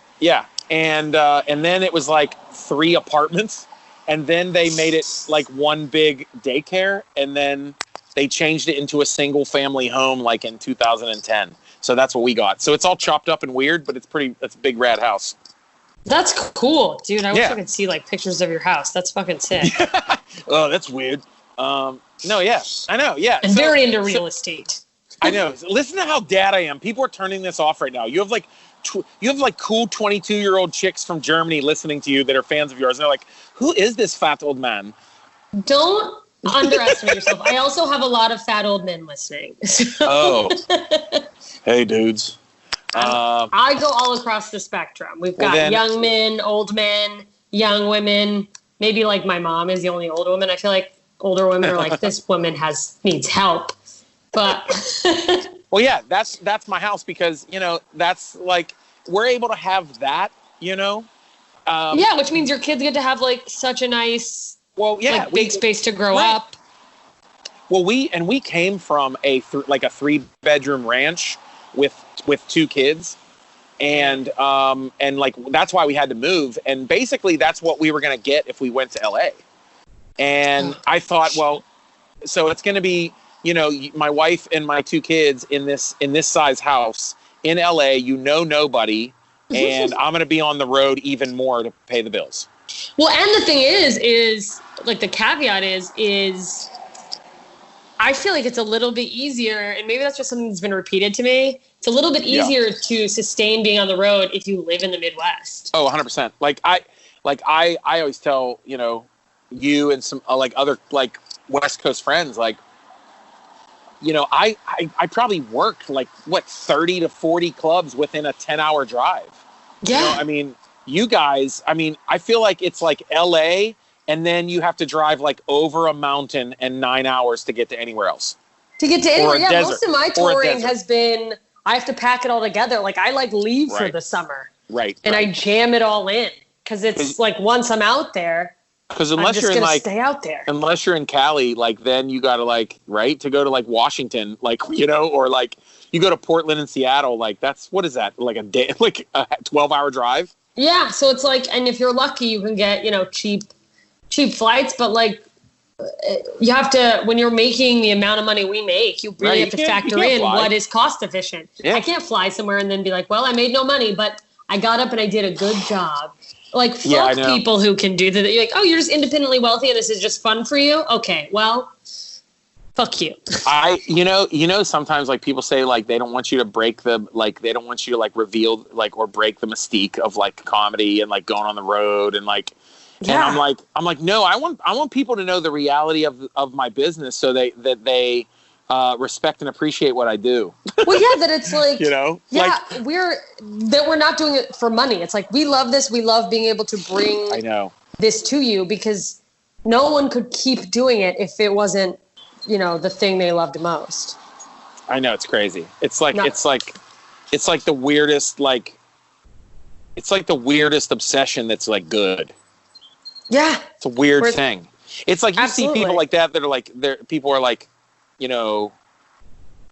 And and then it was 3 apartments. And then they made it one big daycare, and then they changed it into a single family home in 2010. So that's what we got. So it's all chopped up and weird, but it's a big rad house. That's cool, dude. I wish I could see pictures of your house. That's fucking sick. Oh, that's weird. No, yeah, I know. Yeah. I'm very into real estate. I know. Listen to how dad I am. People are turning this off right now. You have cool 22-year-old chicks from Germany listening to you that are fans of yours. And they're like, who is this fat old man? Don't underestimate yourself. I also have a lot of fat old men listening. Oh. Hey, dudes. I go all across the spectrum. We've got young men, old men, young women. Maybe my mom is the only old woman. I feel like older women are this woman needs help. But well, yeah, that's my house because, that's we're able to have that, which means your kids get to have such a nice, big space to grow up. Well, we came from a 3-bedroom ranch with 2 kids, and that's why we had to move. And basically that's what we were going to get if we went to LA. And I thought, well, so it's going to be, my wife and my 2 kids in this size house in LA, nobody, and I'm going to be on the road even more to pay the bills. Well, and the thing is the caveat is I feel like it's a little bit easier, and maybe that's just something that's been repeated to me. It's a little bit easier to sustain being on the road if you live in the Midwest. Oh, 100%. I always tell, you and some other West Coast friends, I probably worked 30 to 40 clubs within a 10-hour drive. Yeah. You guys, I feel like it's LA, and then you have to drive over a mountain and 9 hours to get to anywhere else. To get to anywhere, yeah. Most of my touring has been I have to pack it all together. Like I leave for Right. the summer. Right. And right. I jam it all in because it's like once I'm out there, Because I'm unless just you're in gonna like, stay out there. unless you're in Cali, like then you got to like, right, to go to like Washington, like, you know, or like you go to Portland and Seattle, like that's, what is that? Like a day, like a 12-hour drive? Yeah, so it's like, and if you're lucky, you can get, cheap flights, but like you have to, when you're making the amount of money we make, you really Right, have to you factor can't in fly. what is cost efficient. Yeah. I can't fly somewhere and then be like, well, I made no money, but I got up and I did a good job. Like, fuck Yeah, I know. people who can do that. You're like, oh, you're just independently wealthy and this is just fun for you? Okay, well, fuck you. Sometimes like people say like they don't want you to break the, like they don't want you to like reveal like or break the mystique of like comedy and like going on the road and like, Yeah. and I'm like, no, I want people to know the reality of my business so they respect and appreciate what I do. Well, yeah, that it's like, Yeah, like, we're not doing it for money. It's like, we love this. We love being able to bring I know. this to you because no one could keep doing it if it wasn't, the thing they loved most. I know, it's crazy. It's like No. it's like the weirdest obsession that's like good. Yeah. It's a weird thing. It's like you see Absolutely. people like that are like people are like,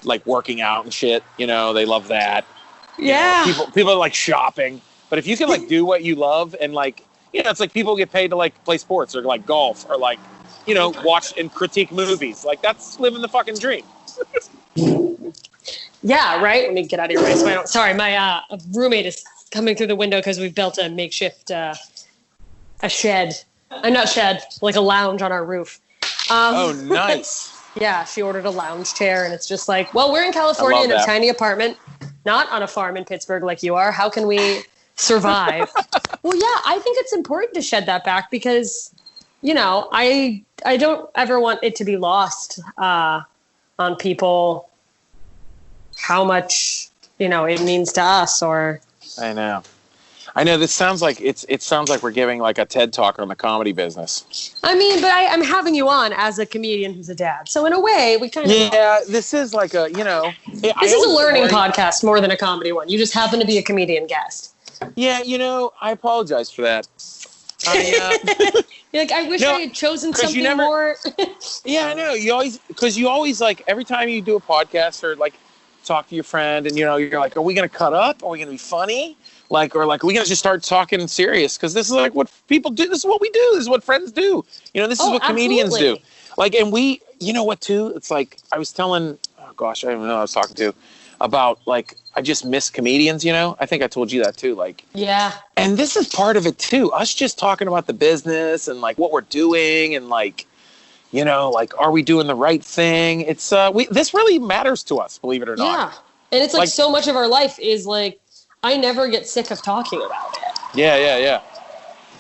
like working out and shit, they love that. Yeah. People are like shopping. But if you can like do what you love and like, it's like people get paid to like play sports or like golf or like, watch and critique movies. Like that's living the fucking dream. Yeah, right? Let me get out of your way. Sorry, my roommate is coming through the window because we've built a makeshift a shed. Not shed, like a lounge on our roof. Oh, nice. Yeah, she ordered a lounge chair, and it's just like, well, we're in California in a tiny apartment, not on a farm in Pittsburgh like you are. How can we survive? Well, yeah, I think it's important to shed that back because, I don't ever want it to be lost on people how much, it means to us or... I know. This sounds like it sounds like we're giving like a TED talk on the comedy business. I mean, but I'm having you on as a comedian who's a dad. So in a way, we kind of... Yeah, this is like a, This is a learning podcast more than a comedy one. You just happen to be a comedian guest. Yeah, I apologize for that. You're like, I wish I had chosen something more... Yeah, I know. You always like, every time you do a podcast or like talk to your friend and, you're like, are we going to cut up? Are we going to be funny? Like, or like, are we going to just start talking serious? Because this is like what people do. This is what we do. This is what friends do. This is what comedians do. Like, and we, what too? It's like, I was telling, oh gosh, I don't even know who I was talking to about like, I just miss comedians, I think I told you that too. Like, yeah. And this is part of it too. Us just talking about the business and like what we're doing and like, like, are we doing the right thing? It's, this really matters to us, believe it or not. Yeah. And it's like so much of our life is like, I never get sick of talking about it. Yeah.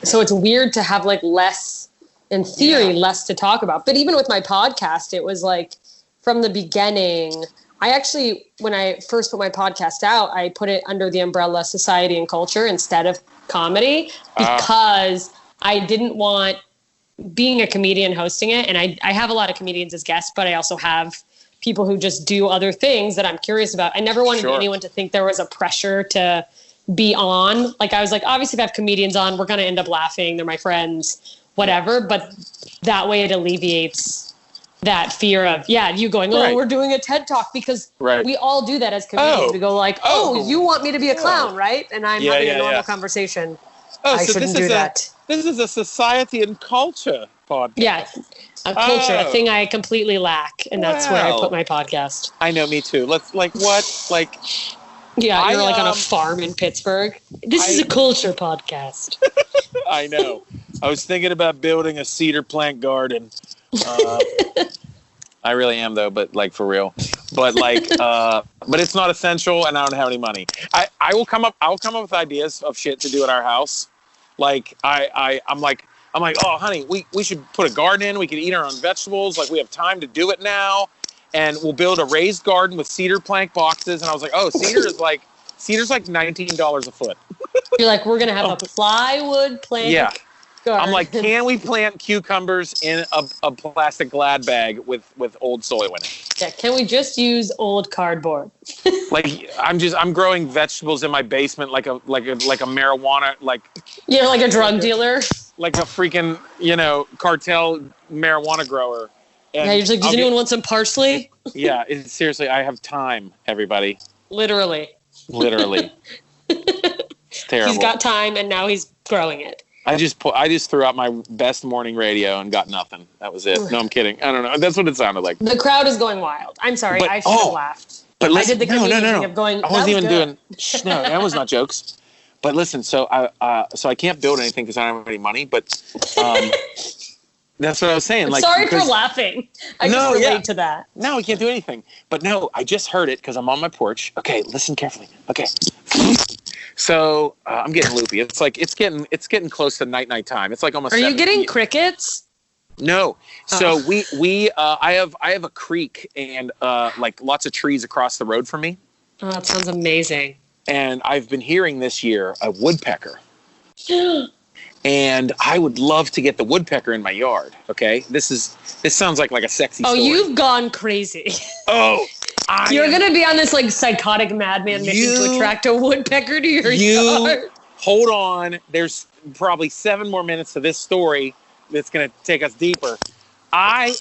So it's weird to have like less, in theory, less to talk about. But even with my podcast, it was like from the beginning, I actually, when I first put my podcast out, I put it under the umbrella society and culture instead of comedy because I didn't want being a comedian hosting it. And I have a lot of comedians as guests, but I also have people who just do other things that I'm curious about. I never wanted anyone to think there was a pressure to be on. Like I was like, obviously if I have comedians on, we're going to end up laughing. They're my friends, whatever. But that way it alleviates that fear of, you going, we're doing a TED talk because we all do that as comedians. We go like, you want me to be a clown, right? And I'm having a normal conversation. I shouldn't do that. This is a society and culture podcast. Yeah. A culture, a thing I completely lack, and that's where I put my podcast. I know, me too. Let's like what? Like, yeah, you're like on a farm in Pittsburgh. This is a culture podcast. I know. I was thinking about building a cedar plant garden. I really am though, but like for real. But like, but it's not essential, and I don't have any money. I will come up. I'll come up with ideas of shit to do at our house. Like I'm like, oh, honey, we should put a garden in. We can eat our own vegetables. Like, we have time to do it now. And we'll build a raised garden with cedar plank boxes. And I was like, oh, cedar's like $19 a foot. You're like, we're going to have a plywood plank I'm like, can we plant cucumbers in a plastic Glad bag with old soil in it? Yeah, can we just use old cardboard? Like I'm growing vegetables in my basement like a marijuana You're like a drug dealer. Like a freaking cartel marijuana grower. And yeah, you're just like, does anyone want some parsley? Yeah, seriously, I have time, everybody. Literally. It's terrible. He's got time and now he's growing it. I just threw out my best morning radio and got nothing. That was it. No, I'm kidding. I don't know. That's what it sounded like. The crowd is going wild. I'm sorry. I should have laughed. But listen, I did the comedian thing of going. I wasn't even good. doing. No, that was not jokes. But listen, so I can't build anything because I don't have any money. But that's what I was saying. Like, sorry for laughing. I just relate to that. No, we can't do anything. But no, I just heard it because I'm on my porch. Okay, listen carefully. Okay. So I'm getting loopy. It's like it's getting close to night time. It's like almost. Are you getting crickets? No. So I have a creek and like lots of trees across the road from me. Oh, that sounds amazing. And I've been hearing this year a woodpecker. And I would love to get the woodpecker in my yard. Okay, this sounds like a sexy story. Oh, you've gone crazy. Oh. You're going to be on this like psychotic madman mission to attract a woodpecker to your yard. Hold on. There's probably 7 more minutes to this story that's going to take us deeper.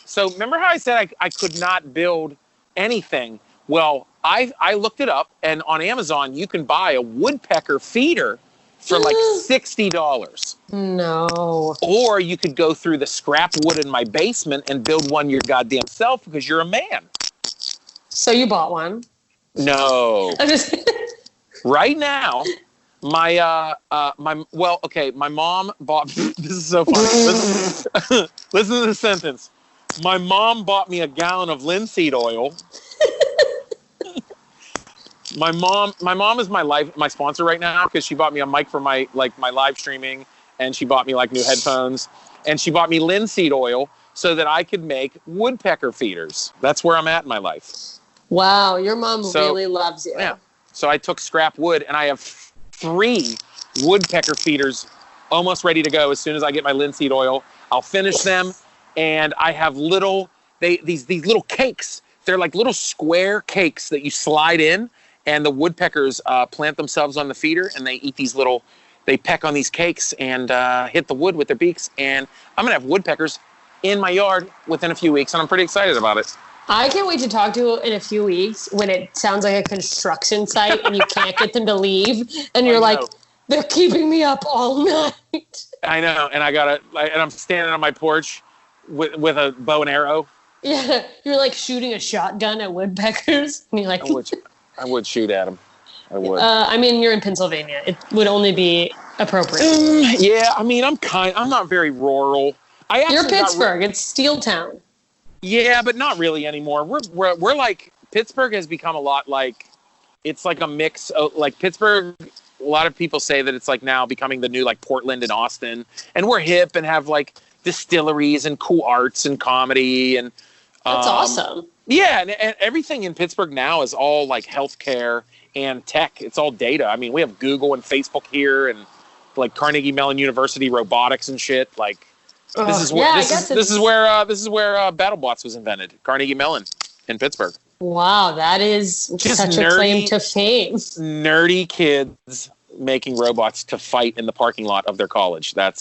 So remember how I said I could not build anything? Well, I looked it up, and on Amazon, you can buy a woodpecker feeder for like $60. No. Or you could go through the scrap wood in my basement and build one your goddamn self because you're a man. So you bought one? No. Right now, my mom bought. This is so funny. Listen to this sentence. My mom bought me a gallon of linseed oil. My mom is my sponsor right now because she bought me a mic for my live streaming, and she bought me like new headphones, and she bought me linseed oil so that I could make woodpecker feeders. That's where I'm at in my life. Wow, your mom really loves you. Yeah. So I took scrap wood, and I have 3 woodpecker feeders almost ready to go. As soon as I get my linseed oil, I'll finish them, and I have these little cakes. They're like little square cakes that you slide in, and the woodpeckers plant themselves on the feeder, and they eat they peck on these cakes and hit the wood with their beaks, and I'm gonna have woodpeckers in my yard within a few weeks, and I'm pretty excited about it. I can't wait to talk to you in a few weeks when it sounds like a construction site and you can't get them to leave. And you're like, they're keeping me up all night. I know. And and I'm standing on my porch with a bow and arrow. Yeah. You're like shooting a shotgun at woodpeckers. And you're like, I would shoot at them. I would. I mean, you're in Pennsylvania. It would only be appropriate. Yeah. I mean, I'm not very rural. You're Pittsburgh. It's Steel Town. Yeah, but not really anymore. We're like, Pittsburgh has become a lot like, it's like a mix of like Pittsburgh. A lot of people say that it's like now becoming the new like Portland and Austin, and we're hip and have like distilleries and cool arts and comedy and that's awesome. Yeah, and everything in Pittsburgh now is all like healthcare and tech. It's all data. I mean, we have Google and Facebook here, and like Carnegie Mellon University robotics and shit. Like. This is where BattleBots was invented. Carnegie Mellon in Pittsburgh. Wow, that is just such a claim to fame. Nerdy kids making robots to fight in the parking lot of their college. And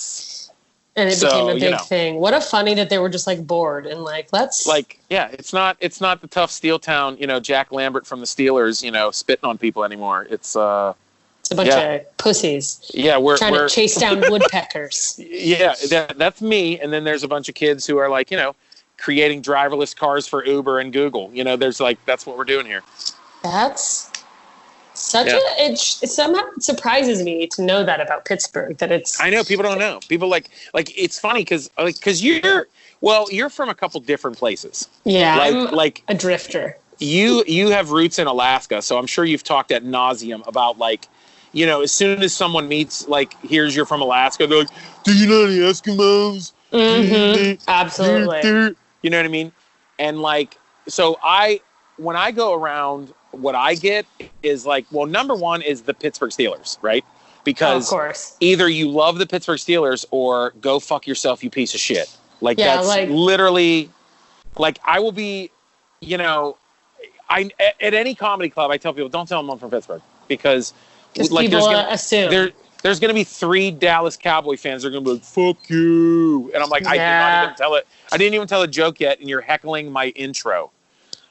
it became a big thing. What a funny that they were just like bored and like let's it's not the tough Steel Town, Jack Lambert from the Steelers, spitting on people anymore. It's a bunch of pussies. Yeah, we're trying to chase down woodpeckers. Yeah, that's me. And then there's a bunch of kids who are like, creating driverless cars for Uber and Google. There's like, that's what we're doing here. That's such it somehow surprises me to know that about Pittsburgh. That it's. I know people don't know. People like it's funny because you're from a couple different places. Yeah, I'm like a drifter. You have roots in Alaska, so I'm sure you've talked ad nauseum about like. As soon as someone meets, like, here's you're from Alaska, they're like, do you know any Eskimos? Mm-hmm. Absolutely. You know what I mean? And, like, so when I go around, what I get is, like, well, number one is the Pittsburgh Steelers, right? because of course. either you love the Pittsburgh Steelers or go fuck yourself, you piece of shit. Like, that's literally, like, I will be, you know, at any comedy club, I tell people, don't tell them I'm from Pittsburgh, because like, people assume. There's going to be 3 Dallas Cowboy fans. They're going to be like, fuck you. And I'm like, I did not even tell it. I didn't even tell a joke yet, and you're heckling my intro.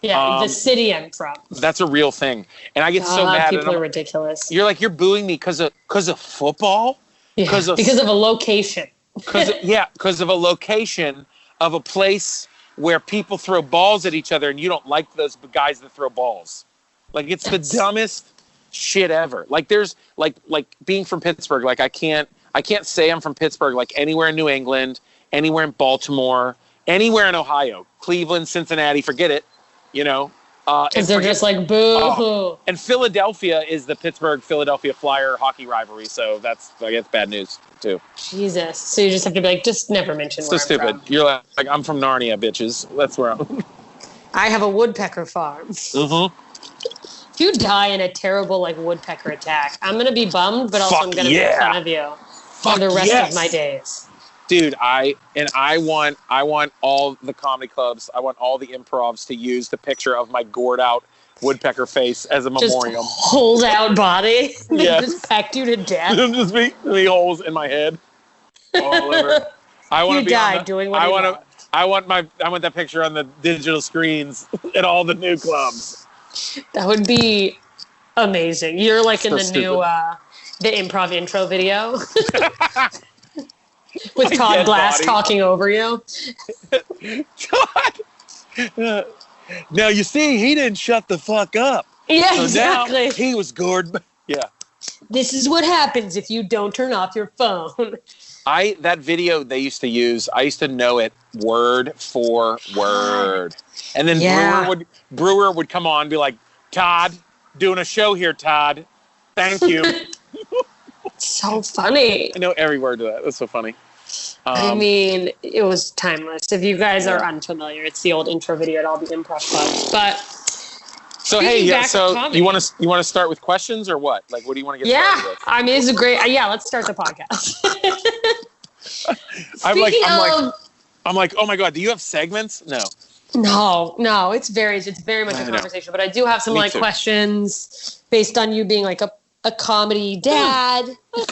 Yeah, the city I'm from. That's a real thing. And I get so mad. People are ridiculous. You're like, you're booing me because of football? Yeah, because of a location. Because of a location of a place where people throw balls at each other, and you don't like those guys that throw balls. Like, it's the dumbest shit ever. Like, there's like being from Pittsburgh, like I can't say I'm from Pittsburgh, like anywhere in New England, anywhere in Baltimore, anywhere in Ohio, Cleveland, Cincinnati, forget it, you know. Because they're just like, boo. And Philadelphia is the Pittsburgh-Philadelphia Flyer hockey rivalry, so that's, I guess, bad news too. Jesus. So you just have to be like, just never mention where I'm stupid. from. You're like, I'm from Narnia, bitches. That's where I'm. I have a woodpecker farm. Mm-hmm. If you die in a terrible like woodpecker attack, I'm gonna be bummed, but also I'm gonna make fun of you for the rest of my days. Dude, I want all the comedy clubs, I want all the improvs to use the picture of my gored out woodpecker face as a memorial. Just hold out body. They just pecked you to death. Just be holes in my head all over. I want to be doing what I want that picture on the digital screens at all the new clubs. That would be amazing. You're like in the new the improv intro video with Todd Glass talking over you. Todd. Now you see, he didn't shut the fuck up. Yeah, so exactly. Now he was gored. Yeah. This is what happens if you don't turn off your phone. That video they used to use, I used to know it word for word. And then Brewer would come on and be like, Todd, doing a show here, Todd. Thank you. So funny. I know every word to that. That's so funny. I mean, it was timeless. If you guys are unfamiliar, it's the old intro video at all the improv clubs. But so you want to start with questions or what? Like, what do you want to get started with? I mean, it's a great. Let's start the podcast. I'm like, oh my God, do you have segments? No, it's very much a conversation. But I do have some questions based on you being like a comedy dad, a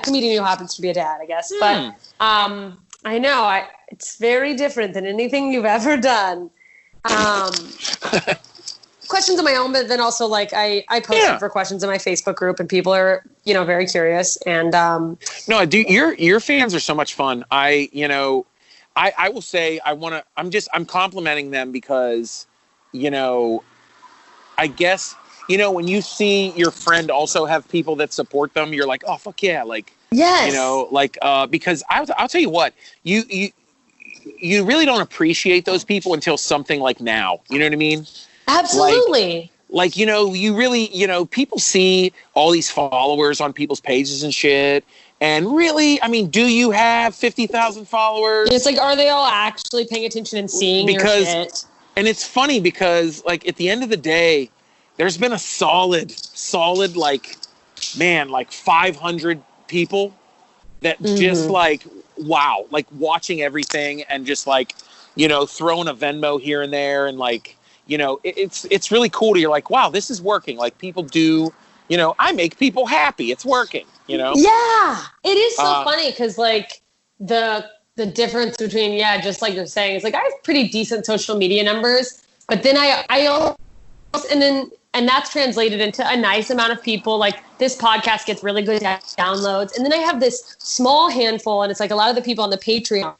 comedian who happens to be a dad, I guess. But I know it's very different than anything you've ever done. Questions of my own, but then also like I posted for questions in my Facebook group, and people are very curious. And no, dude, your fans are so much fun. I will say I'm complimenting them because I guess when you see your friend also have people that support them, you're like, oh fuck yeah, like yes, because I'll tell you what, you really don't appreciate those people until something like now. You know what I mean? Absolutely. Like you really, people see all these followers on people's pages and shit. And really, I mean, do you have 50,000 followers? It's like, are they all actually paying attention and seeing your shit? And it's funny because, like, at the end of the day, there's been a solid, like 500 people that just like, wow, like watching everything and just like, throwing a Venmo here and there and like, it's really cool to, you're like, wow, this is working. Like people do, I make people happy. It's working, Yeah, it is so funny because like the difference between, just like you're saying, it's like I have pretty decent social media numbers, but then and that's translated into a nice amount of people. Like this podcast gets really good downloads. And then I have this small handful, and it's like a lot of the people on the Patreon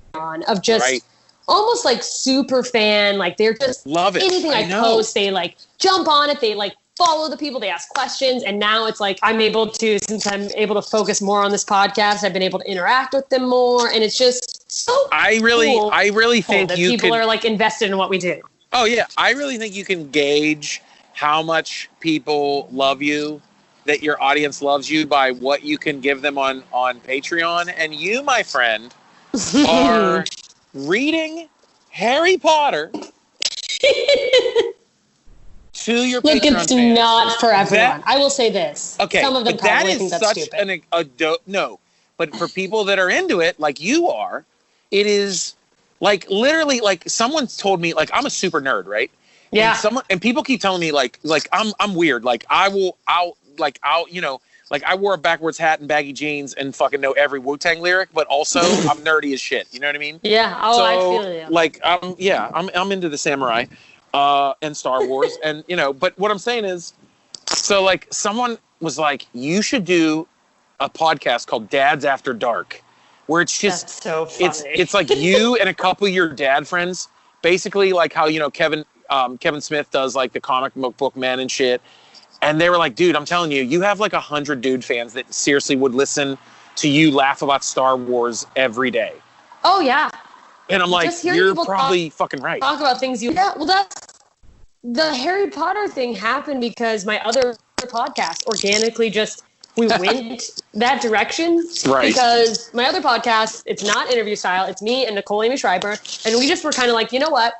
of just almost like super fan. Like they're just love it. Anything I post, they like jump on it. They like follow the people, they ask questions. And now it's like, since I'm able to focus more on this podcast, I've been able to interact with them more. And it's just so cool. I really think that people are like invested in what we do. Oh yeah. I really think you can gauge how much people love you, that your audience loves you, by what you can give them on Patreon. And you, my friend, are reading Harry Potter to your Look, Patreon it's fans, not for everyone. I will say this. Okay, some of them but that probably is think that's such stupid. No, but for people that are into it, like you are, it is like literally like someone's told me like I'm a super nerd, right? Yeah. And people keep telling me like I'm weird. Like I'll you know, like I wore a backwards hat and baggy jeans and fucking know every Wu-Tang lyric, but also I'm nerdy as shit. You know what I mean? Yeah. Oh, so, I feel you. Like I'm into the samurai and Star Wars and you know, but what I'm saying is, so like someone was like, you should do a podcast called Dads After Dark, where it's just That's so funny. it's like you and a couple of your dad friends, basically like how you know Kevin Smith does like the comic book men and shit. And they were like, dude, I'm telling you, you have like 100 dude fans that seriously would listen to you laugh about Star Wars every day. Oh, yeah. And I'm like, you're probably fucking right. Talk about things yeah, well, that's the Harry Potter thing happened because my other podcast organically we went that direction. Right. Because my other podcast, it's not interview style. It's me and Nicole Amy Schreiber. And we just were kind of like, you know what?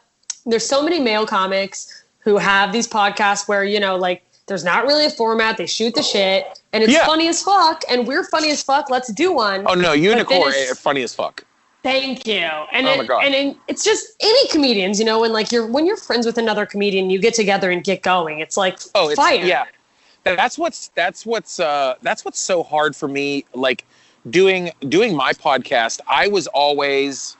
There's so many male comics who have these podcasts where, you know, like, there's not really a format. They shoot the shit, and it's funny as fuck, and we're funny as fuck. Let's do one. Oh, no, you and Nicole are funny as fuck. Thank you. And my God. It's just any comedians, you know, when you're friends with another comedian, you get together and get going. It's like fire. Yeah. That's what's so hard for me. Like doing my podcast. I was always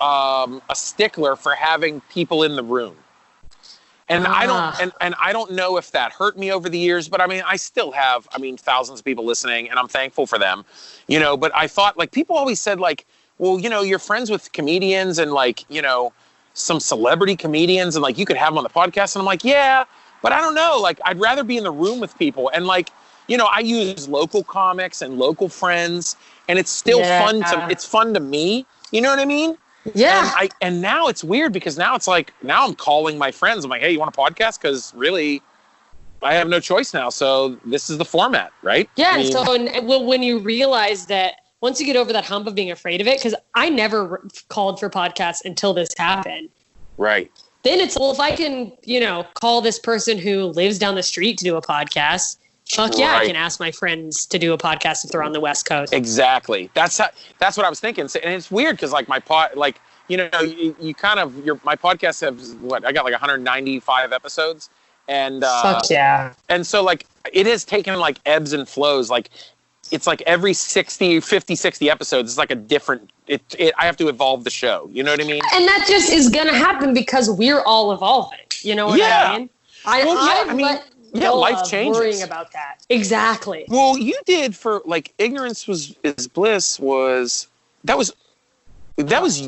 a stickler for having people in the room. And I don't know if that hurt me over the years, but I mean, I still have, thousands of people listening and I'm thankful for them, you know, but I thought like people always said like, well, you know, you're friends with comedians and like, you know, some celebrity comedians and like you could have them on the podcast. And I'm like, yeah, but I don't know. Like I'd rather be in the room with people. And like, you know, I use local comics and local friends and it's still it's fun to me. You know what I mean? Yeah. And now it's weird because now it's like, now I'm calling my friends. I'm like, hey, you want a podcast? Because really, I have no choice now. So this is the format, right? Yeah. When you realize that once you get over that hump of being afraid of it, because I never called for podcasts until this happened. Right. Then it's, well, if I can, you know, call this person who lives down the street to do a podcast, fuck yeah, I can ask my friends to do a podcast if they're on the West Coast. Exactly. That's what I was thinking. And it's weird because like my you kind of my podcast has I got like 195 episodes and fuck yeah. And so like it has taken like ebbs and flows. Like it's like every 50, 60 episodes, it's like a different I have to evolve the show. You know what I mean? And that just is gonna happen because we're all evolving. You know what I mean? Life changes. Worrying about that. Exactly. Well, you did for like Ignorance is Bliss that was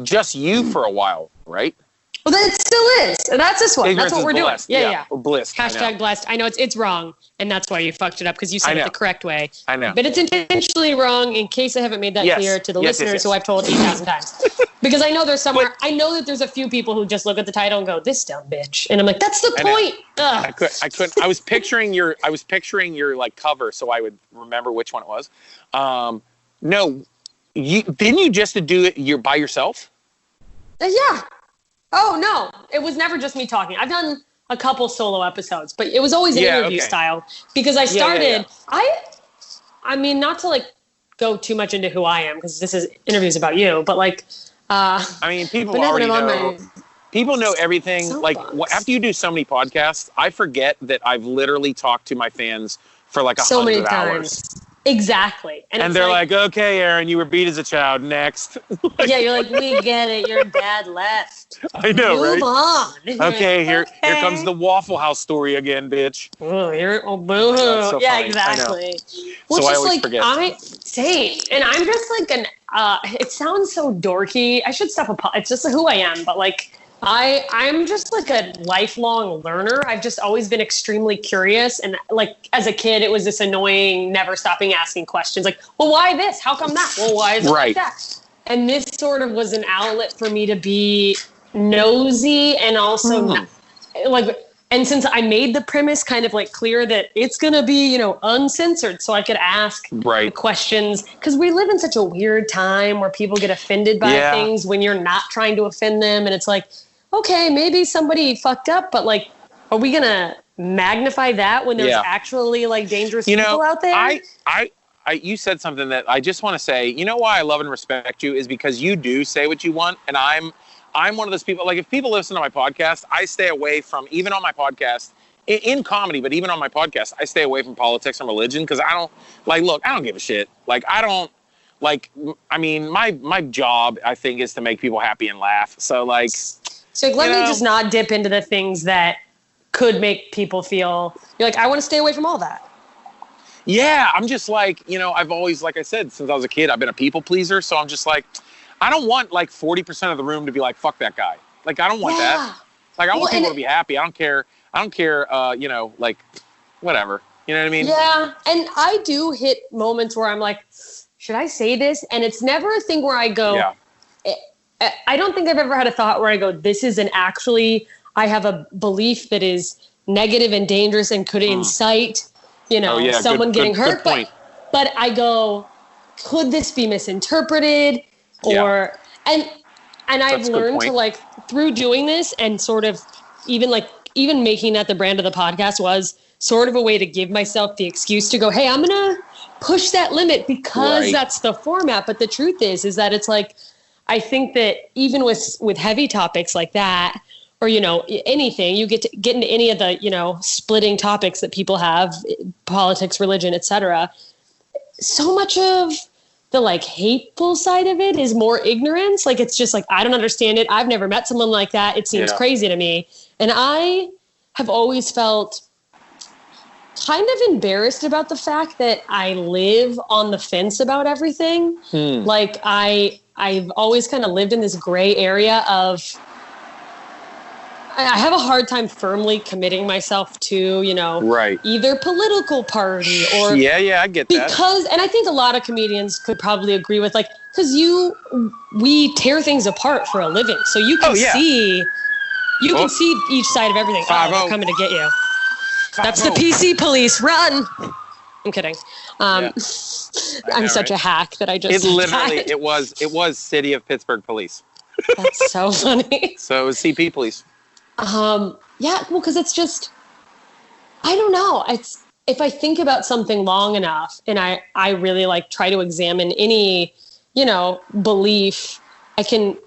just you for a while, right? Well, that still is. That's this one. Ignorance that's what we're blessed. doing. Yeah. Or blessed. Hashtag blessed. I know it's wrong, and that's why you fucked it up because you said it the correct way. I know. But it's intentionally wrong in case I haven't made that clear to the listeners who I've told 8,000 times. Because I know there's somewhere. I know that there's a few people who just look at the title and go, "This dumb bitch," and I'm like, "That's the point." I couldn't. I was picturing your your like cover so I would remember which one it was. No, didn't you just do it? You're by yourself. Yeah. Oh no, it was never just me talking. I've done a couple solo episodes, but it was always an interview style because I started. I mean, not to like go too much into who I am because this is interviews about you, but like. People already know. People know everything. Like after you do so many podcasts, I forget that I've literally talked to my fans for like 100 hours. Exactly. And they're like, okay, Aaron, you were beat as a child. Next. Yeah, you're like, we get it. Your dad left. I know, Move on. Okay, here comes the Waffle House story again, bitch. Oh, boo-hoo. So yeah, exactly. Well, so I always forget. And I'm just like it sounds so dorky. I should stop. It's just who I am. But like, I'm just like a lifelong learner. I've just always been extremely curious. And like as a kid, it was this annoying, never stopping asking questions. Like, well, why this? How come that? Well, why is it like that? And this sort of was an outlet for me to be nosy and also and since I made the premise kind of like clear that it's going to be, you know, uncensored so I could ask the questions because we live in such a weird time where people get offended by things when you're not trying to offend them. And it's like, okay, maybe somebody fucked up, but like, are we gonna magnify that when there's actually like dangerous people out there? You said something that I just want to say. You know why I love and respect you is because you do say what you want, and I'm one of those people. Like, if people listen to my podcast, I stay away from, even on my podcast, in comedy, but even on my podcast, I stay away from politics and religion because I don't look, I don't give a shit. Like, I don't like. I mean, my job, I think, is to make people happy and laugh. So let me just not dip into the things that could make people feel. You're like, I want to stay away from all that. Yeah, I'm just like, I've always, like I said, since I was a kid, I've been a people pleaser. So I'm just like, I don't want like 40% of the room to be like, fuck that guy. Like, I don't want that. Like, I want people to be happy. I don't care, like, whatever. You know what I mean? Yeah. And I do hit moments where I'm like, should I say this? And it's never a thing where I go, I don't think I've ever had a thought where I go, this is I have a belief that is negative and dangerous and could incite someone getting hurt. But I go, could this be misinterpreted? Or and I've learned to, like, through doing this and sort of even making that the brand of the podcast was sort of a way to give myself the excuse to go, hey, I'm gonna push that limit because that's the format. But the truth is that it's like, I think that even with heavy topics like that, or, anything, you get into any of the, splitting topics that people have, politics, religion, etc. So much of the, like, hateful side of it is more ignorance. Like, it's just like, I don't understand it. I've never met someone like that. It seems crazy to me. And I have always felt kind of embarrassed about the fact that I live on the fence about everything. Like, I've always kind of lived in this gray area of, I have a hard time firmly committing myself to, either political party or I get that. And I think a lot of comedians could probably agree with, like, because we tear things apart for a living, so you can see each side of everything. They're coming to get you. That's the PC police. Run. I'm kidding. I'm such a hack that I just. It was City of Pittsburgh Police. That's so funny. So it was CP Police. Because it's just, I don't know. It's, if I think about something long enough and I really, like, try to examine any, belief, I can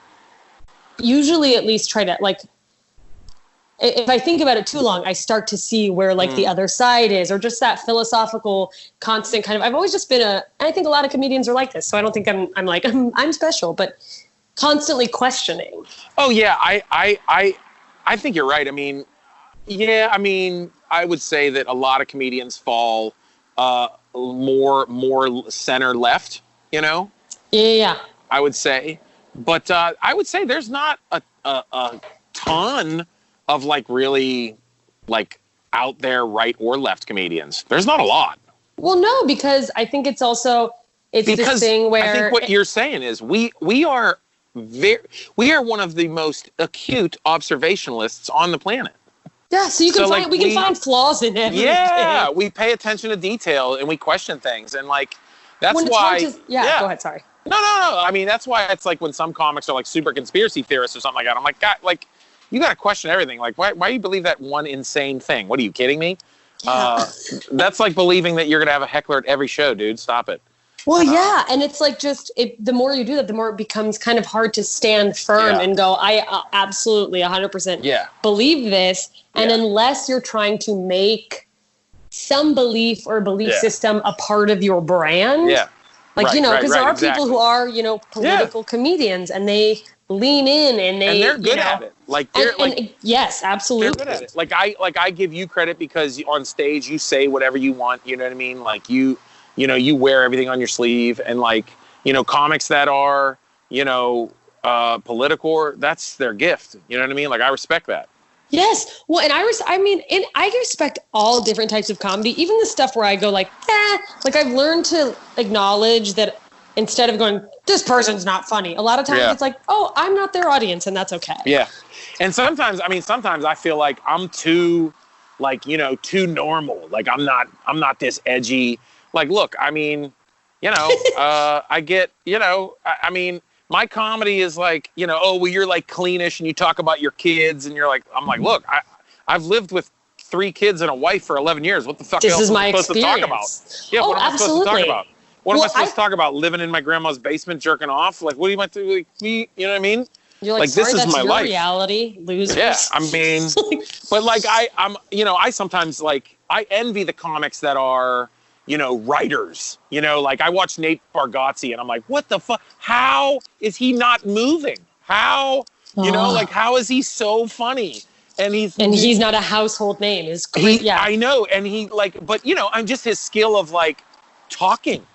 usually at least try to, like, if I think about it too long, I start to see where, like, the other side is, or just that philosophical constant kind of, I've always just been and I think a lot of comedians are like this. So I don't think I'm like, I'm special, but constantly questioning. Oh yeah. I think you're right. I mean, I would say that a lot of comedians fall more center left, Yeah. I would say. But I would say there's not a ton of, like, really, like, out there right or left comedians. There's not a lot. Well, no, because I think it's also, this thing where I think what you're saying is we are one of the most acute observationalists on the planet. Yeah, so we can find flaws in everything. Yeah, we pay attention to detail and we question things, and, like, that's why. Go ahead. Sorry. No. I mean, that's why it's like when some comics are, like, super conspiracy theorists or something like that. I'm like, God, like, you got to question everything. Like, why do you believe that one insane thing? What, are you kidding me? Yeah. That's like believing that you're gonna have a heckler at every show, dude. Stop it. Well, yeah, and it's like the more you do that, the more it becomes kind of hard to stand firm and go, I absolutely 100% believe this. And unless you're trying to make some belief or belief system a part of your brand, because there are people who are, political comedians, and they lean in and they're good at it. Like, yes, absolutely. They're good at it. Like I give you credit because on stage you say whatever you want. You know what I mean? Like you wear everything on your sleeve, and, like, comics that are, political, that's their gift. You know what I mean? Like, I respect that. Yes. Well, and I respect all different types of comedy, even the stuff where I go like, like, I've learned to acknowledge that instead of going, this person's not funny. A lot of times it's like, oh, I'm not their audience, and that's okay. Yeah. And sometimes I feel like I'm too, like, too normal. Like, I'm not this edgy. Like, look, I mean, I get, my comedy is like, oh, well, you're like cleanish and you talk about your kids and you're like, I'm like, look, I've lived with 3 kids and a wife for 11 years. What the fuck else am I supposed to talk about? Yeah, what am I supposed to talk about? What am I supposed to talk about? Living in my grandma's basement, jerking off? Like, what do you want to like, me? You know what I mean? You're like, this is my your life. Reality, losers. Yeah, I mean, but like I'm, I sometimes like I envy the comics that are, writers. Like I watch Nate Bargatze and I'm like, what the fuck? How is he not moving? How, like how is he so funny? And he's not a household name. I know, and he like, but I'm just his skill of like talking.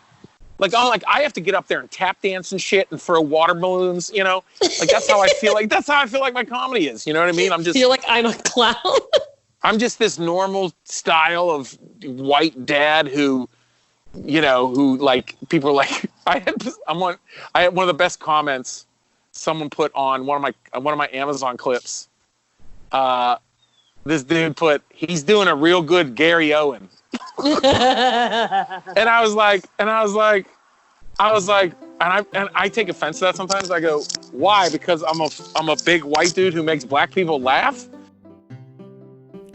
Like I have to get up there and tap dance and shit and throw water balloons, like that's how I feel like my comedy is. You know what I mean? I'm just feel like I'm a clown. I'm just this normal style of white dad who like people are like I had one of the best comments someone put on one of my Amazon clips. This dude put, he's doing a real good Gary Owen. and I was like, and I take offense to that sometimes. I go, why? Because I'm a big white dude who makes black people laugh.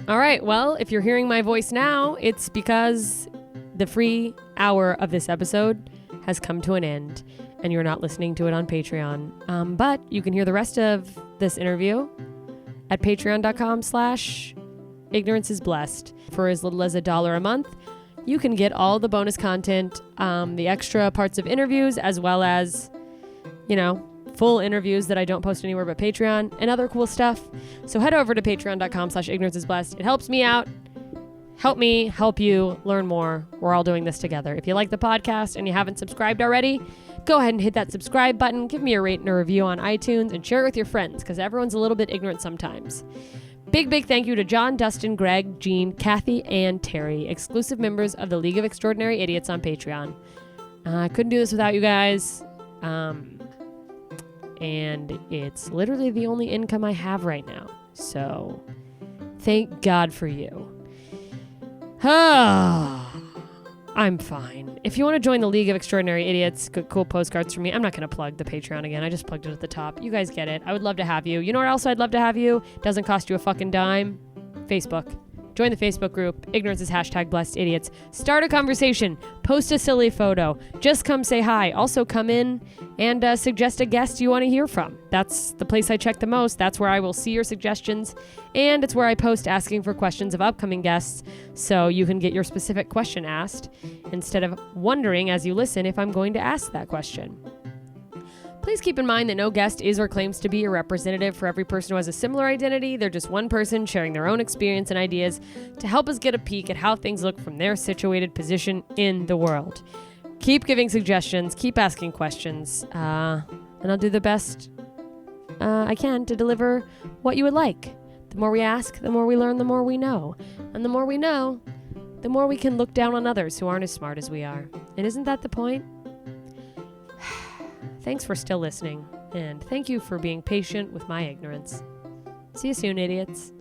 All right. Well, if you're hearing my voice now, it's because the free hour of this episode has come to an end and you're not listening to it on Patreon. But you can hear the rest of this interview at patreon.com/ignoranceisblessed. For as little as $1 a month, you can get all the bonus content, the extra parts of interviews, as well as, full interviews that I don't post anywhere but Patreon and other cool stuff. So head over to patreon.com/ignoranceisblessed. It helps me out. Help me help you learn more. We're all doing this together. If you like the podcast and you haven't subscribed already, go ahead and hit that subscribe button. Give me a rate and a review on iTunes and share it with your friends because everyone's a little bit ignorant sometimes. Big thank you to John, Dustin, Greg, Jean, Kathy, and Terry, exclusive members of the League of Extraordinary Idiots on Patreon. I couldn't do this without you guys. And it's literally the only income I have right now. So thank God for you. I'm fine. If you want to join the League of Extraordinary Idiots, get cool postcards from me. I'm not going to plug the Patreon again. I just plugged it at the top. You guys get it. I would love to have you. You know where else I'd love to have you? Doesn't cost you a fucking dime. Facebook. Join the Facebook group. Ignorance is #BlessedIdiots. Start a conversation. Post a silly photo. Just come say hi. Also come in and suggest a guest you want to hear from. That's the place I check the most. That's where I will see your suggestions. And it's where I post asking for questions of upcoming guests so you can get your specific question asked instead of wondering as you listen if I'm going to ask that question. Please keep in mind that no guest is or claims to be a representative for every person who has a similar identity. They're just one person sharing their own experience and ideas to help us get a peek at how things look from their situated position in the world. Keep giving suggestions, keep asking questions, and I'll do the best I can to deliver what you would like. The more we ask, the more we learn, the more we know. And the more we know, the more we can look down on others who aren't as smart as we are. And isn't that the point? Thanks for still listening, and thank you for being patient with my ignorance. See you soon, idiots.